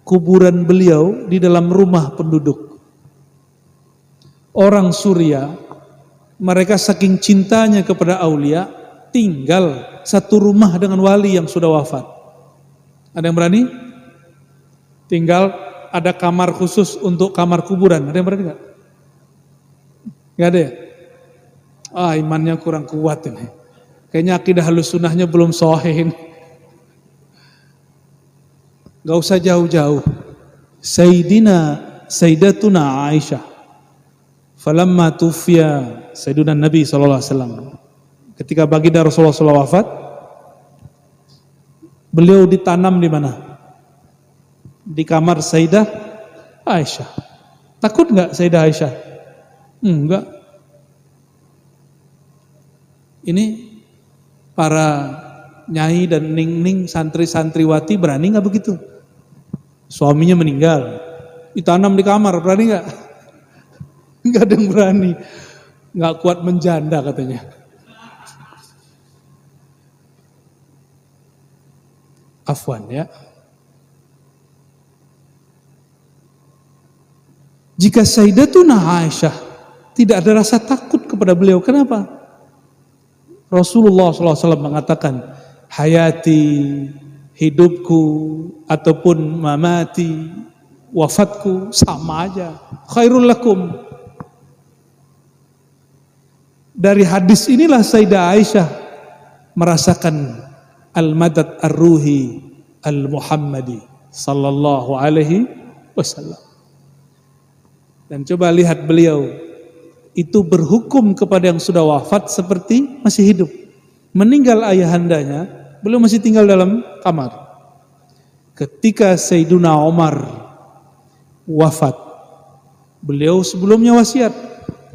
Kuburan beliau di dalam rumah penduduk. Orang Suria, mereka saking cintanya kepada aulia, tinggal satu rumah dengan wali yang sudah wafat. Ada yang berani? Tinggal ada kamar khusus untuk kamar kuburan. Ada yang berani gak? Gak ada ya? Imannya kurang kuat ini. Kayaknya akidah halus sunnahnya belum sahih ini. Gak usah jauh-jauh. Sayyidatuna Aisyah, falamma tufiya Sayyiduna Nabi SAW, ketika baginda Rasulullah SAW wafat, beliau ditanam di mana? Di kamar Sayyidah Aisyah. Takut nggak Sayyidah Aisyah? Enggak. Ini para nyai dan ning-ning santri-santriwati berani nggak begitu? Suaminya meninggal, ditanam di kamar, berani nggak? Nggak ada yang berani, nggak kuat menjanda katanya. Afwan ya. Jika Sayyidatuna Aisyah tidak ada rasa takut kepada beliau, kenapa? Rasulullah SAW mengatakan, hayati, hidupku, ataupun mamati, wafatku, sama aja. Khairul lakum. Dari hadis inilah Sayyidah Aisyah merasakan al-madad ar-ruhi al-Muhammadi sallallahu alaihi wasallam. Dan coba lihat beliau itu berhukum kepada yang sudah wafat seperti masih hidup. Meninggal ayahandanya, beliau masih tinggal dalam kamar. Ketika Sayyiduna Umar wafat, beliau sebelumnya wasiat,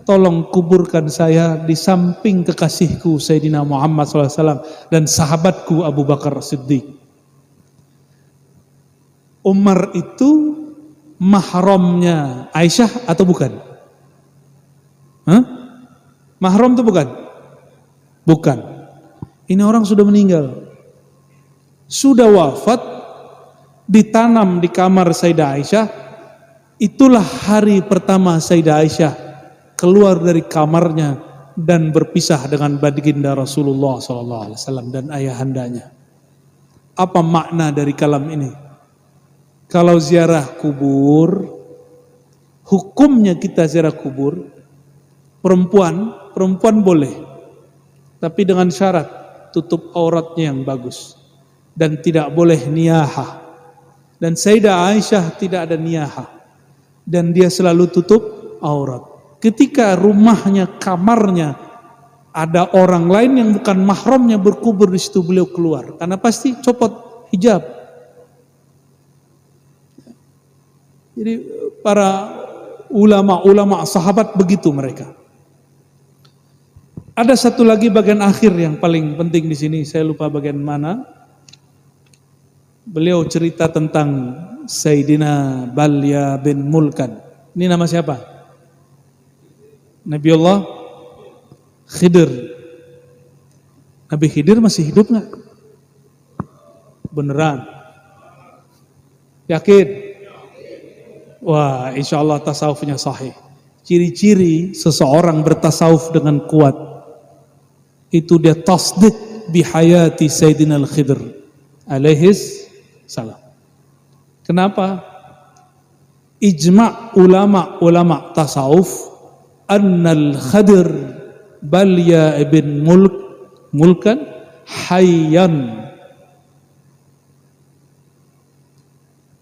tolong kuburkan saya di samping kekasihku Sayyidina Muhammad SAW dan sahabatku Abu Bakar Siddiq. Umar itu mahramnya Aisyah atau bukan? Mahram itu bukan? Bukan. Ini orang sudah meninggal, sudah wafat, ditanam di kamar Sayyidah Aisyah. Itulah hari pertama Sayyidah Aisyah keluar dari kamarnya dan berpisah dengan baginda Rasulullah SAW dan ayahandanya. Apa makna dari kalam ini? Kalau ziarah kubur, hukumnya kita ziarah kubur, perempuan boleh, tapi dengan syarat tutup auratnya yang bagus dan tidak boleh niyahah. Dan Sayyidah Aisyah tidak ada niyahah dan dia selalu tutup aurat. Ketika rumahnya, kamarnya ada orang lain yang bukan mahramnya berkubur di situ, beliau keluar karena pasti copot hijab. Jadi para ulama sahabat begitu mereka. Ada satu lagi bagian akhir yang paling penting di sini, saya lupa bagian mana. Beliau cerita tentang Sayyidina Balya bin Mulkan. Ini nama siapa? Nabiullah Khidir. Nabi Khidir masih hidup nggak? Beneran? Yakin? Wah, insya Allah tasawufnya sahih. Ciri-ciri seseorang bertasawuf dengan kuat itu dia tasdiq bihayati Sayyidina Al-Khidr alaihis salam. Kenapa? Ijma' ulama tasawuf annal Khidr Balya ibn Mulkan hayyan.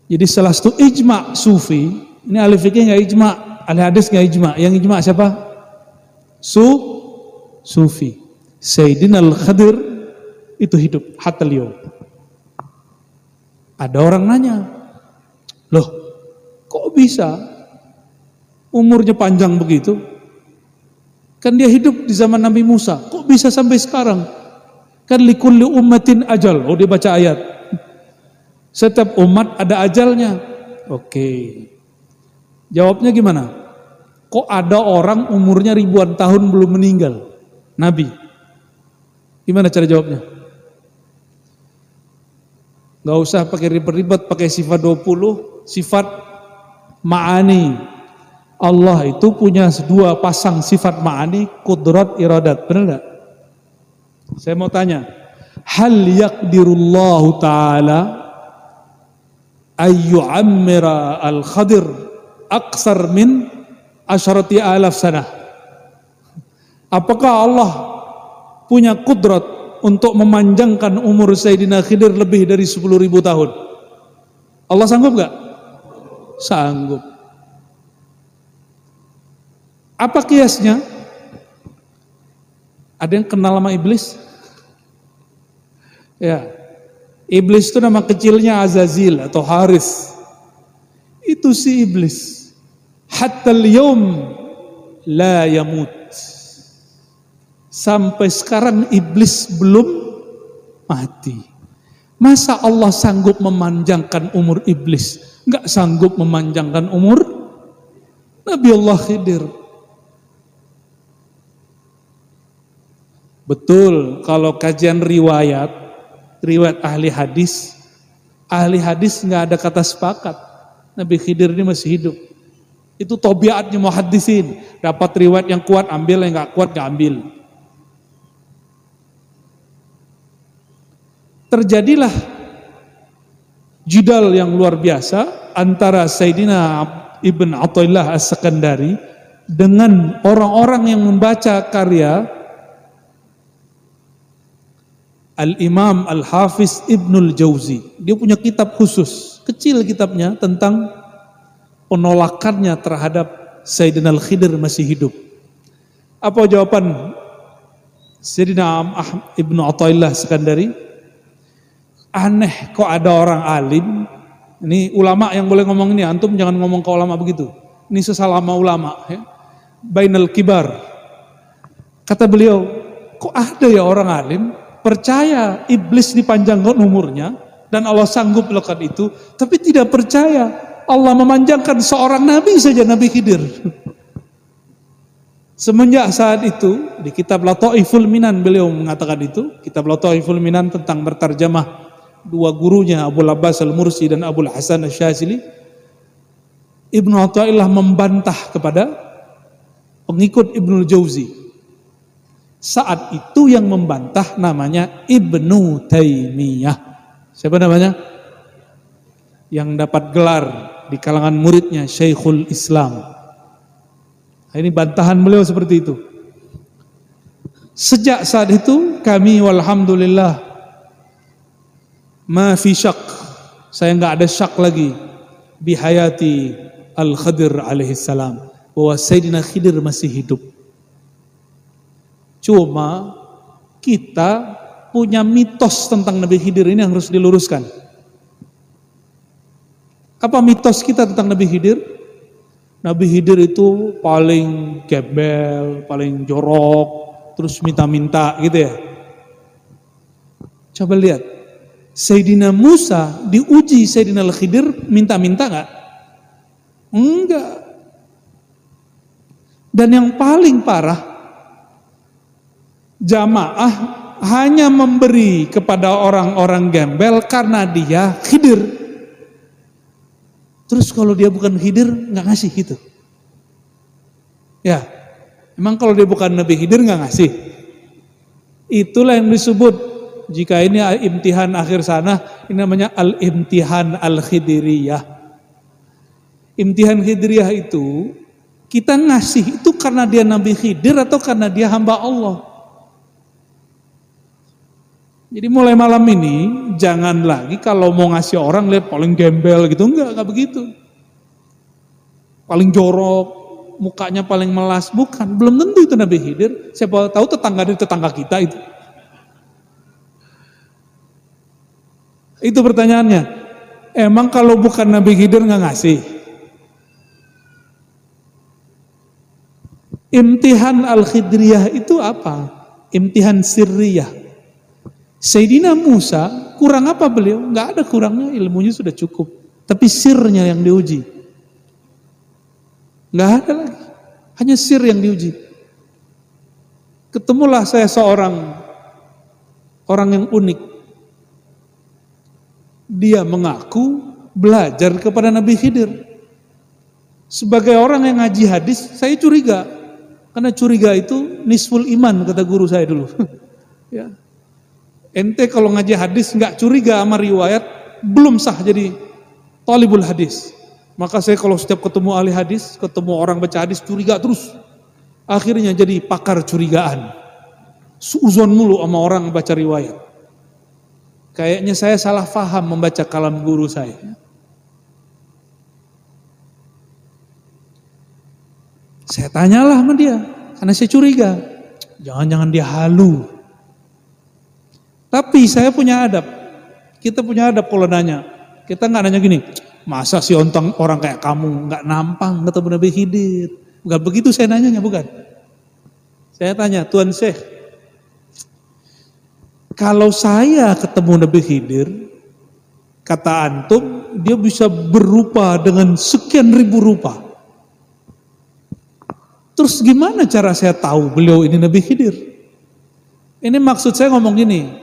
Jadi salah satu ijma' sufi, ini ahli fikih nggak ijma', ahli hadis nggak ijma', yang ijma' siapa? Sufi. Sayyidina Al-Khadir itu hidup hatta liyum. Ada orang nanya, loh kok bisa umurnya panjang begitu? Kan dia hidup di zaman Nabi Musa, kok bisa sampai sekarang? Kan likulli ummatin ajal, oh dia baca ayat. Setiap umat ada ajalnya. Oke. Jawabnya gimana? Kok ada orang umurnya ribuan tahun belum meninggal? Nabi. Gimana cara jawabnya? Gak usah pakai ribet-ribet, pakai sifat 20, sifat ma'ani. Allah itu punya dua pasang sifat ma'ani, kudrat, iradat. Benar gak? Saya mau tanya, hal yaqdirullahu ta'ala ayyu'ammira al-Khadir aksar min asyarati alaf sanah. Apakah Allah punya kudrat untuk memanjangkan umur Sayyidina Khidir lebih dari 10.000 tahun? Allah sanggup gak? Sanggup. Apa kiasnya? Ada yang kenal sama iblis? Ya, iblis itu nama kecilnya Azazil atau Haris. Itu si iblis. Hatta al-yawm la yamut. Sampai sekarang iblis belum mati. Masa Allah sanggup memanjangkan umur iblis? Enggak sanggup memanjangkan umur Nabi Allah Khidir. Betul, kalau kajian riwayat ahli hadis enggak ada kata sepakat Nabi Khidir ini masih hidup. Itu tabiatnya muhaddisin. Dapat riwayat yang kuat ambil, yang enggak kuat enggak ambil. Terjadilah jidal yang luar biasa antara Sayyidina Ibn Athaillah As-Sakandari dengan orang-orang yang membaca karya Al-Imam Al-Hafiz Ibnul Jauzi. Dia punya kitab khusus, kecil kitabnya, tentang penolakannya terhadap Sayyidina Al-Khidir masih hidup. Apa jawaban Sayyidina Ibn Athaillah As-Sakandari? Aneh kok ada orang alim, ini ulama yang boleh ngomong ini, antum jangan ngomong ke ulama begitu. Ini sesama ulama, ya. Bainal kibar. Kata beliau, kok ada ya orang alim percaya iblis dipanjangkan umurnya dan Allah sanggup melakukan itu, tapi tidak percaya Allah memanjangkan seorang nabi saja, Nabi Khidir. Semenjak saat itu di kitab Lataiful Minan beliau mengatakan itu, kitab Lataiful Minan tentang bertarjamah dua gurunya Abul Abbas Al-Mursi dan Abul Hasan Asy-Syadzili. Ibnu Athaillah membantah kepada pengikut Ibnul Jauzi. Saat itu yang membantah namanya Ibnu Taimiyah. Siapa namanya? Yang dapat gelar di kalangan muridnya Syekhul Islam. Nah, ini bantahan beliau seperti itu. Sejak saat itu kami walhamdulillah ma fi syak, saya enggak ada syak lagi bihayati Al-Khadir alaihi salam, bahwa Sayyidina Khidir masih hidup. Cuma kita punya mitos tentang Nabi Khidir ini yang harus diluruskan. Apa mitos kita tentang Nabi Khidir? Nabi Khidir itu paling gembel, paling jorok, terus minta-minta gitu ya. Coba lihat, Sayyidina Musa diuji Sayyidina Al-Khidir minta-minta enggak? Enggak. Dan yang paling parah, jamaah hanya memberi kepada orang-orang gembel karena dia Khidir. Terus kalau dia bukan Khidir enggak ngasih gitu. Ya, emang kalau dia bukan Nabi Khidir enggak ngasih. Itulah yang disebut, jika ini imtihan akhir sana, ini namanya al-imtihan al-khidiriyah. Imtihan khidiriyah itu, kita ngasih itu karena dia Nabi Khidir atau karena dia hamba Allah. Jadi mulai malam ini, jangan lagi kalau mau ngasih orang lihat paling gembel gitu, enggak begitu. Paling jorok, mukanya paling melas, bukan, belum tentu itu Nabi Khidir. Siapa tahu tetangga dari tetangga kita itu. Itu pertanyaannya. Emang kalau bukan Nabi Khidir nggak ngasih? Imtihan al-khidriyah itu apa? Imtihan sirriyah. Sayyidina Musa kurang apa beliau? Nggak ada kurangnya, ilmunya sudah cukup. Tapi sirnya yang diuji. Nggak ada lagi. Hanya sir yang diuji. Ketemulah saya seorang orang yang unik. Dia mengaku belajar kepada Nabi Khidir. Sebagai orang yang ngaji hadis, saya curiga. Karena curiga itu nisful iman, kata guru saya dulu. Ya. Ente kalau ngaji hadis nggak curiga sama riwayat, belum sah jadi talibul hadis. Maka saya kalau setiap ketemu ahli hadis, ketemu orang baca hadis, curiga terus. Akhirnya jadi pakar curigaan. Suuzon mulu sama orang baca riwayat. Kayaknya saya salah faham membaca kalam guru saya. Saya tanyalah sama dia, karena saya curiga. Jangan-jangan dia halu. Tapi saya punya adab. Kita punya adab kalau nanya. Kita nggak nanya gini, masa sih orang kayak kamu nggak nampang ketemu Nabi Khidir? Bukan begitu saya nanyanya, bukan. Saya tanya, Tuan Syekh, kalau saya ketemu Nabi Khidir, kata antum, dia bisa berupa dengan sekian ribu rupa. Terus gimana cara saya tahu beliau ini Nabi Khidir? Ini maksud saya ngomong gini,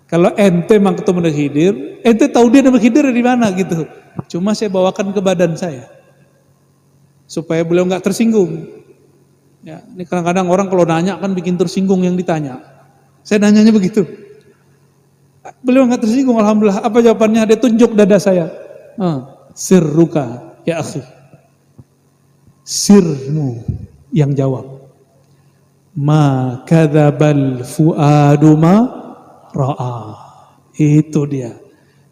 kalau ente memang ketemu Nabi Khidir, ente tahu dia Nabi Khidir dari mana gitu. Cuma saya bawakan ke badan saya, supaya beliau nggak tersinggung. Ya, ini kadang-kadang orang kalau nanya kan bikin tersinggung yang ditanya. Saya nanyanya begitu. Beliau nggak tersinggung, alhamdulillah. Apa jawabannya? Dia tunjuk dada saya. Sirruka ya akhi. Sirmu yang jawab. Ma kadzabal fuadu ma ra'a. Itu dia.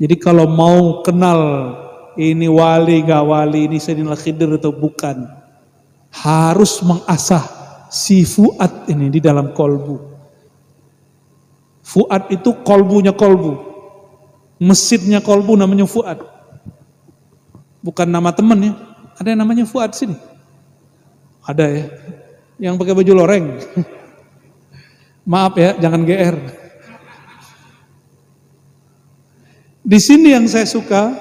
Jadi kalau mau kenal ini wali gak wali, ini Sayyidina Khidir atau bukan, harus mengasah si fuad ini di dalam kolbu. Fuad itu kolbunya kolbu, mesinnya kolbu namanya fuad. Bukan nama teman ya, ada yang namanya Fuad sini. Ada ya, yang pakai baju loreng. Maaf ya, jangan GR. Di sini yang saya suka,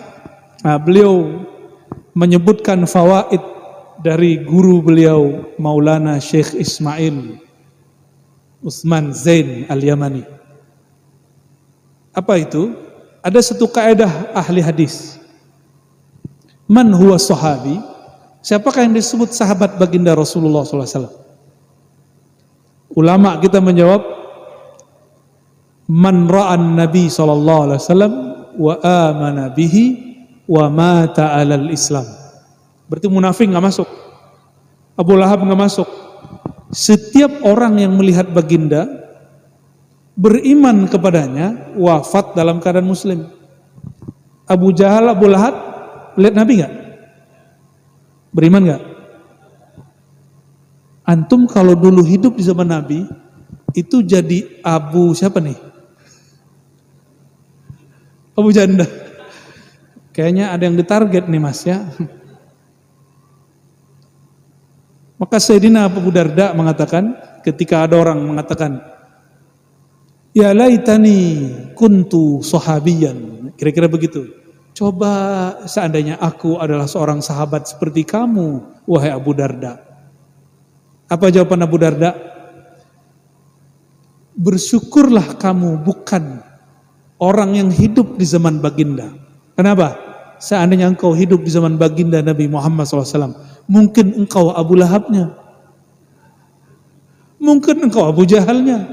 beliau menyebutkan fawaid dari guru beliau Maulana Syekh Ismail Utsman Zain Al-Yamani. Apa itu? Ada satu kaidah ahli hadis. Man huwa sahabi? Siapakah yang disebut sahabat baginda Rasulullah SAW? Ulama kita menjawab, man ra'an Nabi SAW wa amana bihi wa mata alal Islam. Berarti munafik nggak masuk, Abu Lahab nggak masuk. Setiap orang yang melihat baginda, beriman kepadanya, wafat dalam keadaan muslim. Abu Jahal, Abu Lahab lihat Nabi nggak? Beriman nggak? Antum kalau dulu hidup di zaman Nabi, itu jadi Abu siapa nih? Abu Janda. Kayaknya ada yang ditarget nih mas ya. Maka Sayyidina Abu Darda mengatakan, ketika ada orang mengatakan, ya laitani kuntu sahabiyan, kira-kira begitu. Coba seandainya aku adalah seorang sahabat seperti kamu, wahai Abu Darda. Apa jawaban Abu Darda? Bersyukurlah kamu bukan orang yang hidup di zaman baginda. Kenapa? Seandainya engkau hidup di zaman baginda Nabi Muhammad SAW, mungkin engkau Abu Lahabnya, mungkin engkau Abu Jahalnya.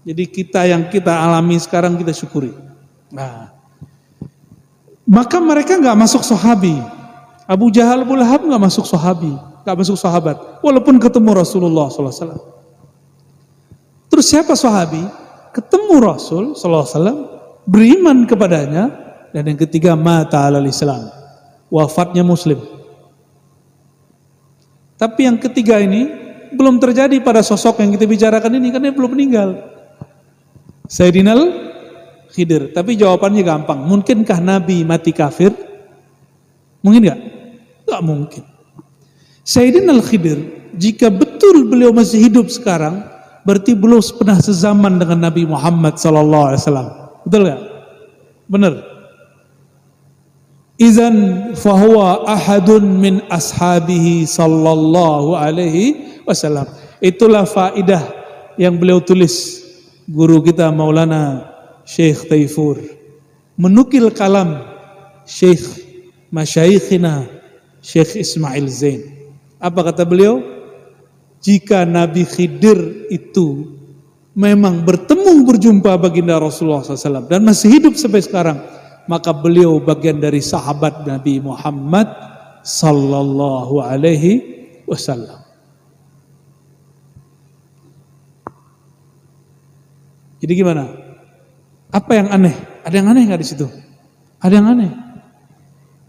Jadi kita yang kita alami sekarang kita syukuri. Nah, maka mereka nggak masuk sahabi. Abu Jahal, Abu Lahab nggak masuk sahabi, nggak masuk sahabat, walaupun ketemu Rasulullah SAW. Terus siapa sahabi? Ketemu Rasul SAW, beriman kepadanya, dan yang ketiga mata alal Islam, wafatnya Muslim. Tapi yang ketiga ini belum terjadi pada sosok yang kita bicarakan ini, karena dia belum meninggal. Sayyidina Khidir. Tapi jawabannya gampang. Mungkinkah Nabi mati kafir? Mungkin nggak? Nggak mungkin. Sayyidina Khidir, jika betul beliau masih hidup sekarang, berarti beliau pernah sezaman dengan Nabi Muhammad SAW. Betul nggak? Benar. Izan fahuwa ahadun min ashabihi sallallahu alaihi wasallam. Itulah faidah yang beliau tulis, guru kita Maulana Syekh Taifur, menukil kalam Syekh Masyaikhina Syekh Ismail Zain. Apa kata beliau? Jika Nabi Khidir itu memang berjumpa baginda Rasulullah SAW dan masih hidup sampai sekarang, maka beliau bagian dari sahabat Nabi Muhammad sallallahu alaihi wasallam. Jadi gimana? Apa yang aneh? Ada yang aneh nggak di situ? Ada yang aneh.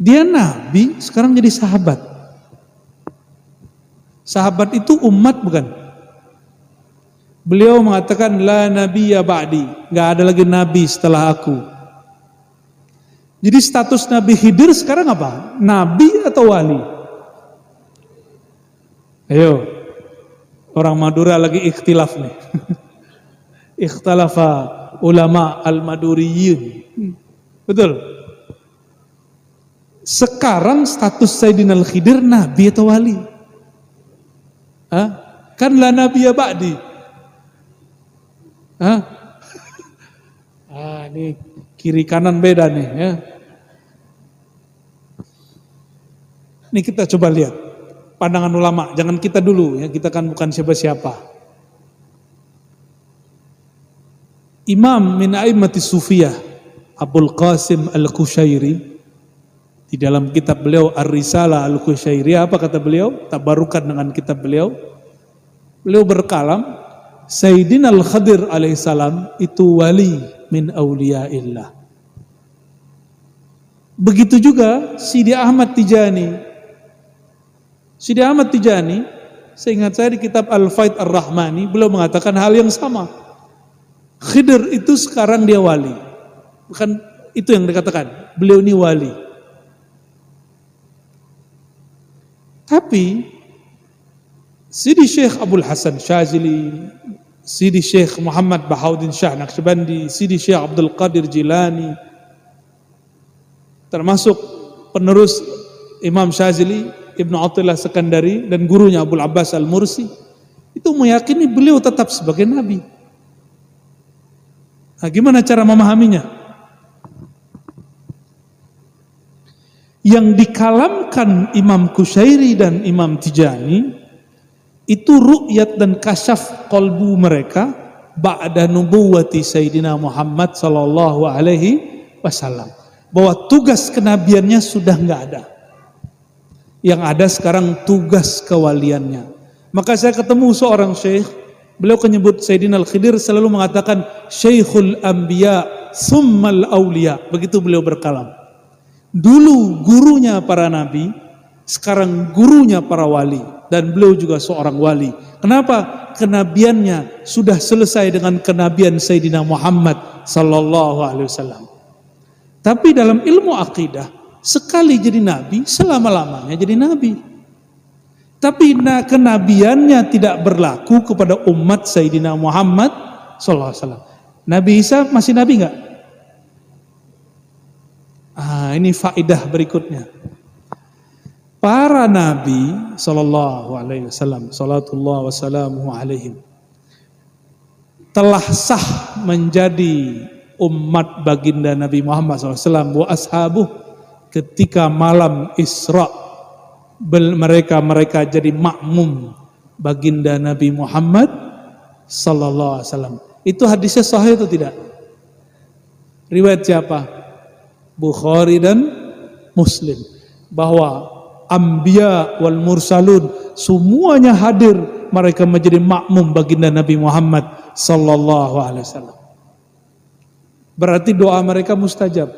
Dia Nabi, sekarang jadi sahabat. Sahabat itu umat bukan? Beliau mengatakan la nabiyya ba'di, nggak ada lagi nabi setelah aku. Jadi status Nabi Khidir sekarang apa? Nabi atau wali? Ayo, orang Madura lagi ikhtilaf nih. Ikhtalafa ulama al-Maduriyyin. Betul. Sekarang status Sayyidina Al-Khidir nabi atau wali? Hah? Kan la nabiya ba'di. Hah? Ini kiri kanan beda nih ya. Ini kita coba lihat pandangan ulama, jangan kita dulu ya, kita kan bukan siapa-siapa. Imam min a'immati sufiyah Abul Qasim Al-Qushairi di dalam kitab beliau Ar-Risalah Al-Qushairi, apa kata beliau? Tabarukan dengan kitab beliau. Beliau berkalam, Sayyidina Al-Khadir alaihissalam itu wali min awliyaillah. Begitu juga Sidi Ahmad Tijani. Sidi Ahmad Tijani, seingat saya di kitab Al-Faid Ar-Rahmani, beliau mengatakan hal yang sama. Khidir itu sekarang dia wali. Bukan itu yang dikatakan, beliau ini wali. Tapi Sidi Syekh Abdul Hasan Syazili, Sidi Syekh Muhammad Bahauddin Shah Naqsyabandi, Sidi Syekh Abdul Qadir Jilani, termasuk penerus Imam Syazili, Ibnu Athaillah Sekandari dan gurunya Abul Abbas Al-Mursi, itu meyakini beliau tetap sebagai nabi. Nah, gimana cara memahaminya? Yang dikalamkan Imam Qushairi dan Imam Tijani itu ru'yat dan kasyaf qalbu mereka ba'da nubuwati Sayyidina Muhammad sallallahu alaihi wasallam, bahwa tugas kenabiannya sudah enggak ada. Yang ada sekarang tugas kewaliannya. Maka saya ketemu seorang syekh, beliau menyebut Sayyidina Al-Khidir selalu mengatakan Syekhul Anbiya summal Auliya. Begitu beliau berkalam. Dulu gurunya para nabi, sekarang gurunya para wali. Dan beliau juga seorang wali. Kenapa? Kenabiannya sudah selesai dengan kenabian Sayyidina Muhammad sallallahu alaihi wasallam. Tapi dalam ilmu akidah, sekali jadi nabi, selama-lamanya jadi nabi. Tapi kenabiannya tidak berlaku kepada umat Sayyidina Muhammad sallallahu alaihi wasallam. Nabi Isa masih nabi enggak? Ini faidah berikutnya. Para nabi sallallahu alaihi wasallam, salatullah wassalamuhu alaihim, telah sah menjadi umat baginda Nabi Muhammad SAW wa ashabuh ketika malam Isra. Mereka jadi makmum baginda Nabi Muhammad sallallahu alaihi wasallam. Itu hadisnya sahih atau tidak? Riwayat siapa? Bukhari dan Muslim. Bahwa Anbiya wal Mursalun semuanya hadir, mereka menjadi makmum baginda Nabi Muhammad sallallahu alaihi wasallam. Berarti doa mereka mustajab.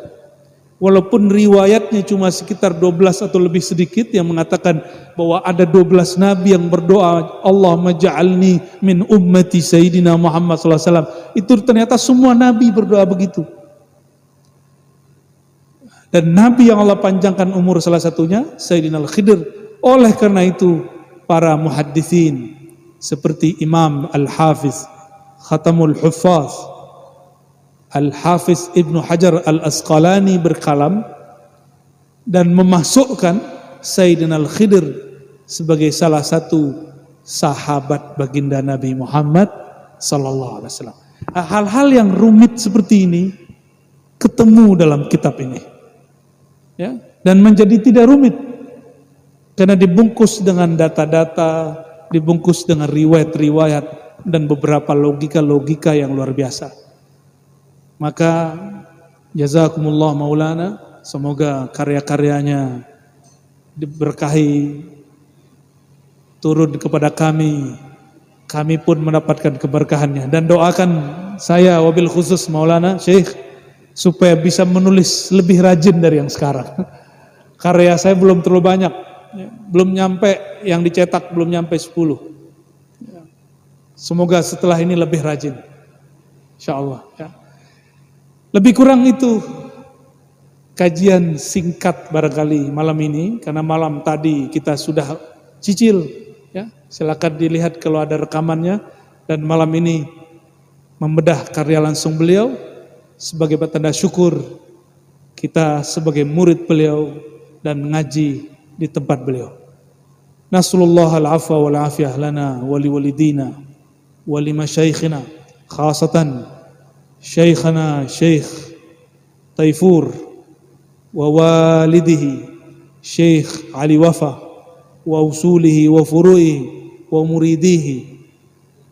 Walaupun riwayatnya cuma sekitar 12 atau lebih sedikit yang mengatakan bahwa ada 12 nabi yang berdoa Allahumma ja'alni min ummati Sayyidina Muhammad sallallahu alaihi wasallam. Itu ternyata semua nabi berdoa begitu. Dan nabi yang Allah panjangkan umur salah satunya Sayyidina Al-Khidir. Oleh karena itu para muhaddithin seperti Imam Al-Hafiz Khatamul Huffaz Al-Hafiz Ibnu Hajar Al-Asqalani berkalam dan memasukkan Sayyidina Al-Khidir sebagai salah satu sahabat baginda Nabi Muhammad sallallahu alaihi wasallam. Hal-hal yang rumit seperti ini ketemu dalam kitab ini. Ya, dan menjadi tidak rumit karena dibungkus dengan data-data, dibungkus dengan riwayat-riwayat dan beberapa logika-logika yang luar biasa. Maka jazakumullah maulana, semoga karya-karyanya diberkahi, turun kepada kami pun mendapatkan keberkahannya. Dan doakan saya wabil khusus maulana Syekh supaya bisa menulis lebih rajin dari yang sekarang. Karya saya belum terlalu banyak, belum nyampe, yang dicetak belum nyampe 10. Semoga setelah ini lebih rajin, insyaallah. Ya. Lebih kurang itu kajian singkat barangkali malam ini, karena malam tadi kita sudah cicil Ya, silakan dilihat kalau ada rekamannya. Dan malam ini membedah karya langsung beliau sebagai tanda syukur kita sebagai murid beliau dan ngaji di tempat beliau. Nasallallahu al-afwa wal afiyah lana wa li walidina wa li masyayikhina khasatan syaikhana Syekh Taifur wa walidihi Syekh Ali Wafa wa usulihi wa furu'ihi wa muridihi.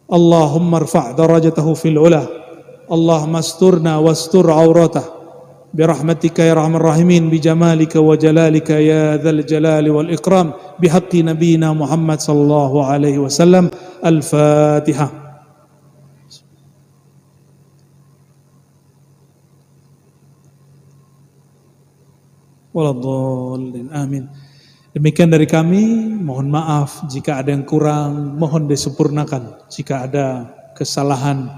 Allahumma irfa' darajatahu fil ula. Allahumma asturna wastur auratah برحمتك يا أرحم الراحمين بجمالك وجلالك يا ذا الجلال والإكرام بحق نبينا محمد صلى الله عليه وسلم. الفاتحة. Waladhdallin. Amin. Demikian dari kami, mohon maaf jika ada yang kurang, mohon disempurnakan. Jika ada kesalahan,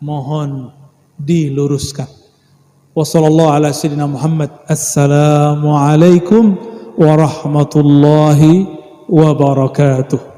mohon diluruskan. Wassallallahu ala sayyidina Muhammad. Assalamualaikum warahmatullahi wabarakatuh.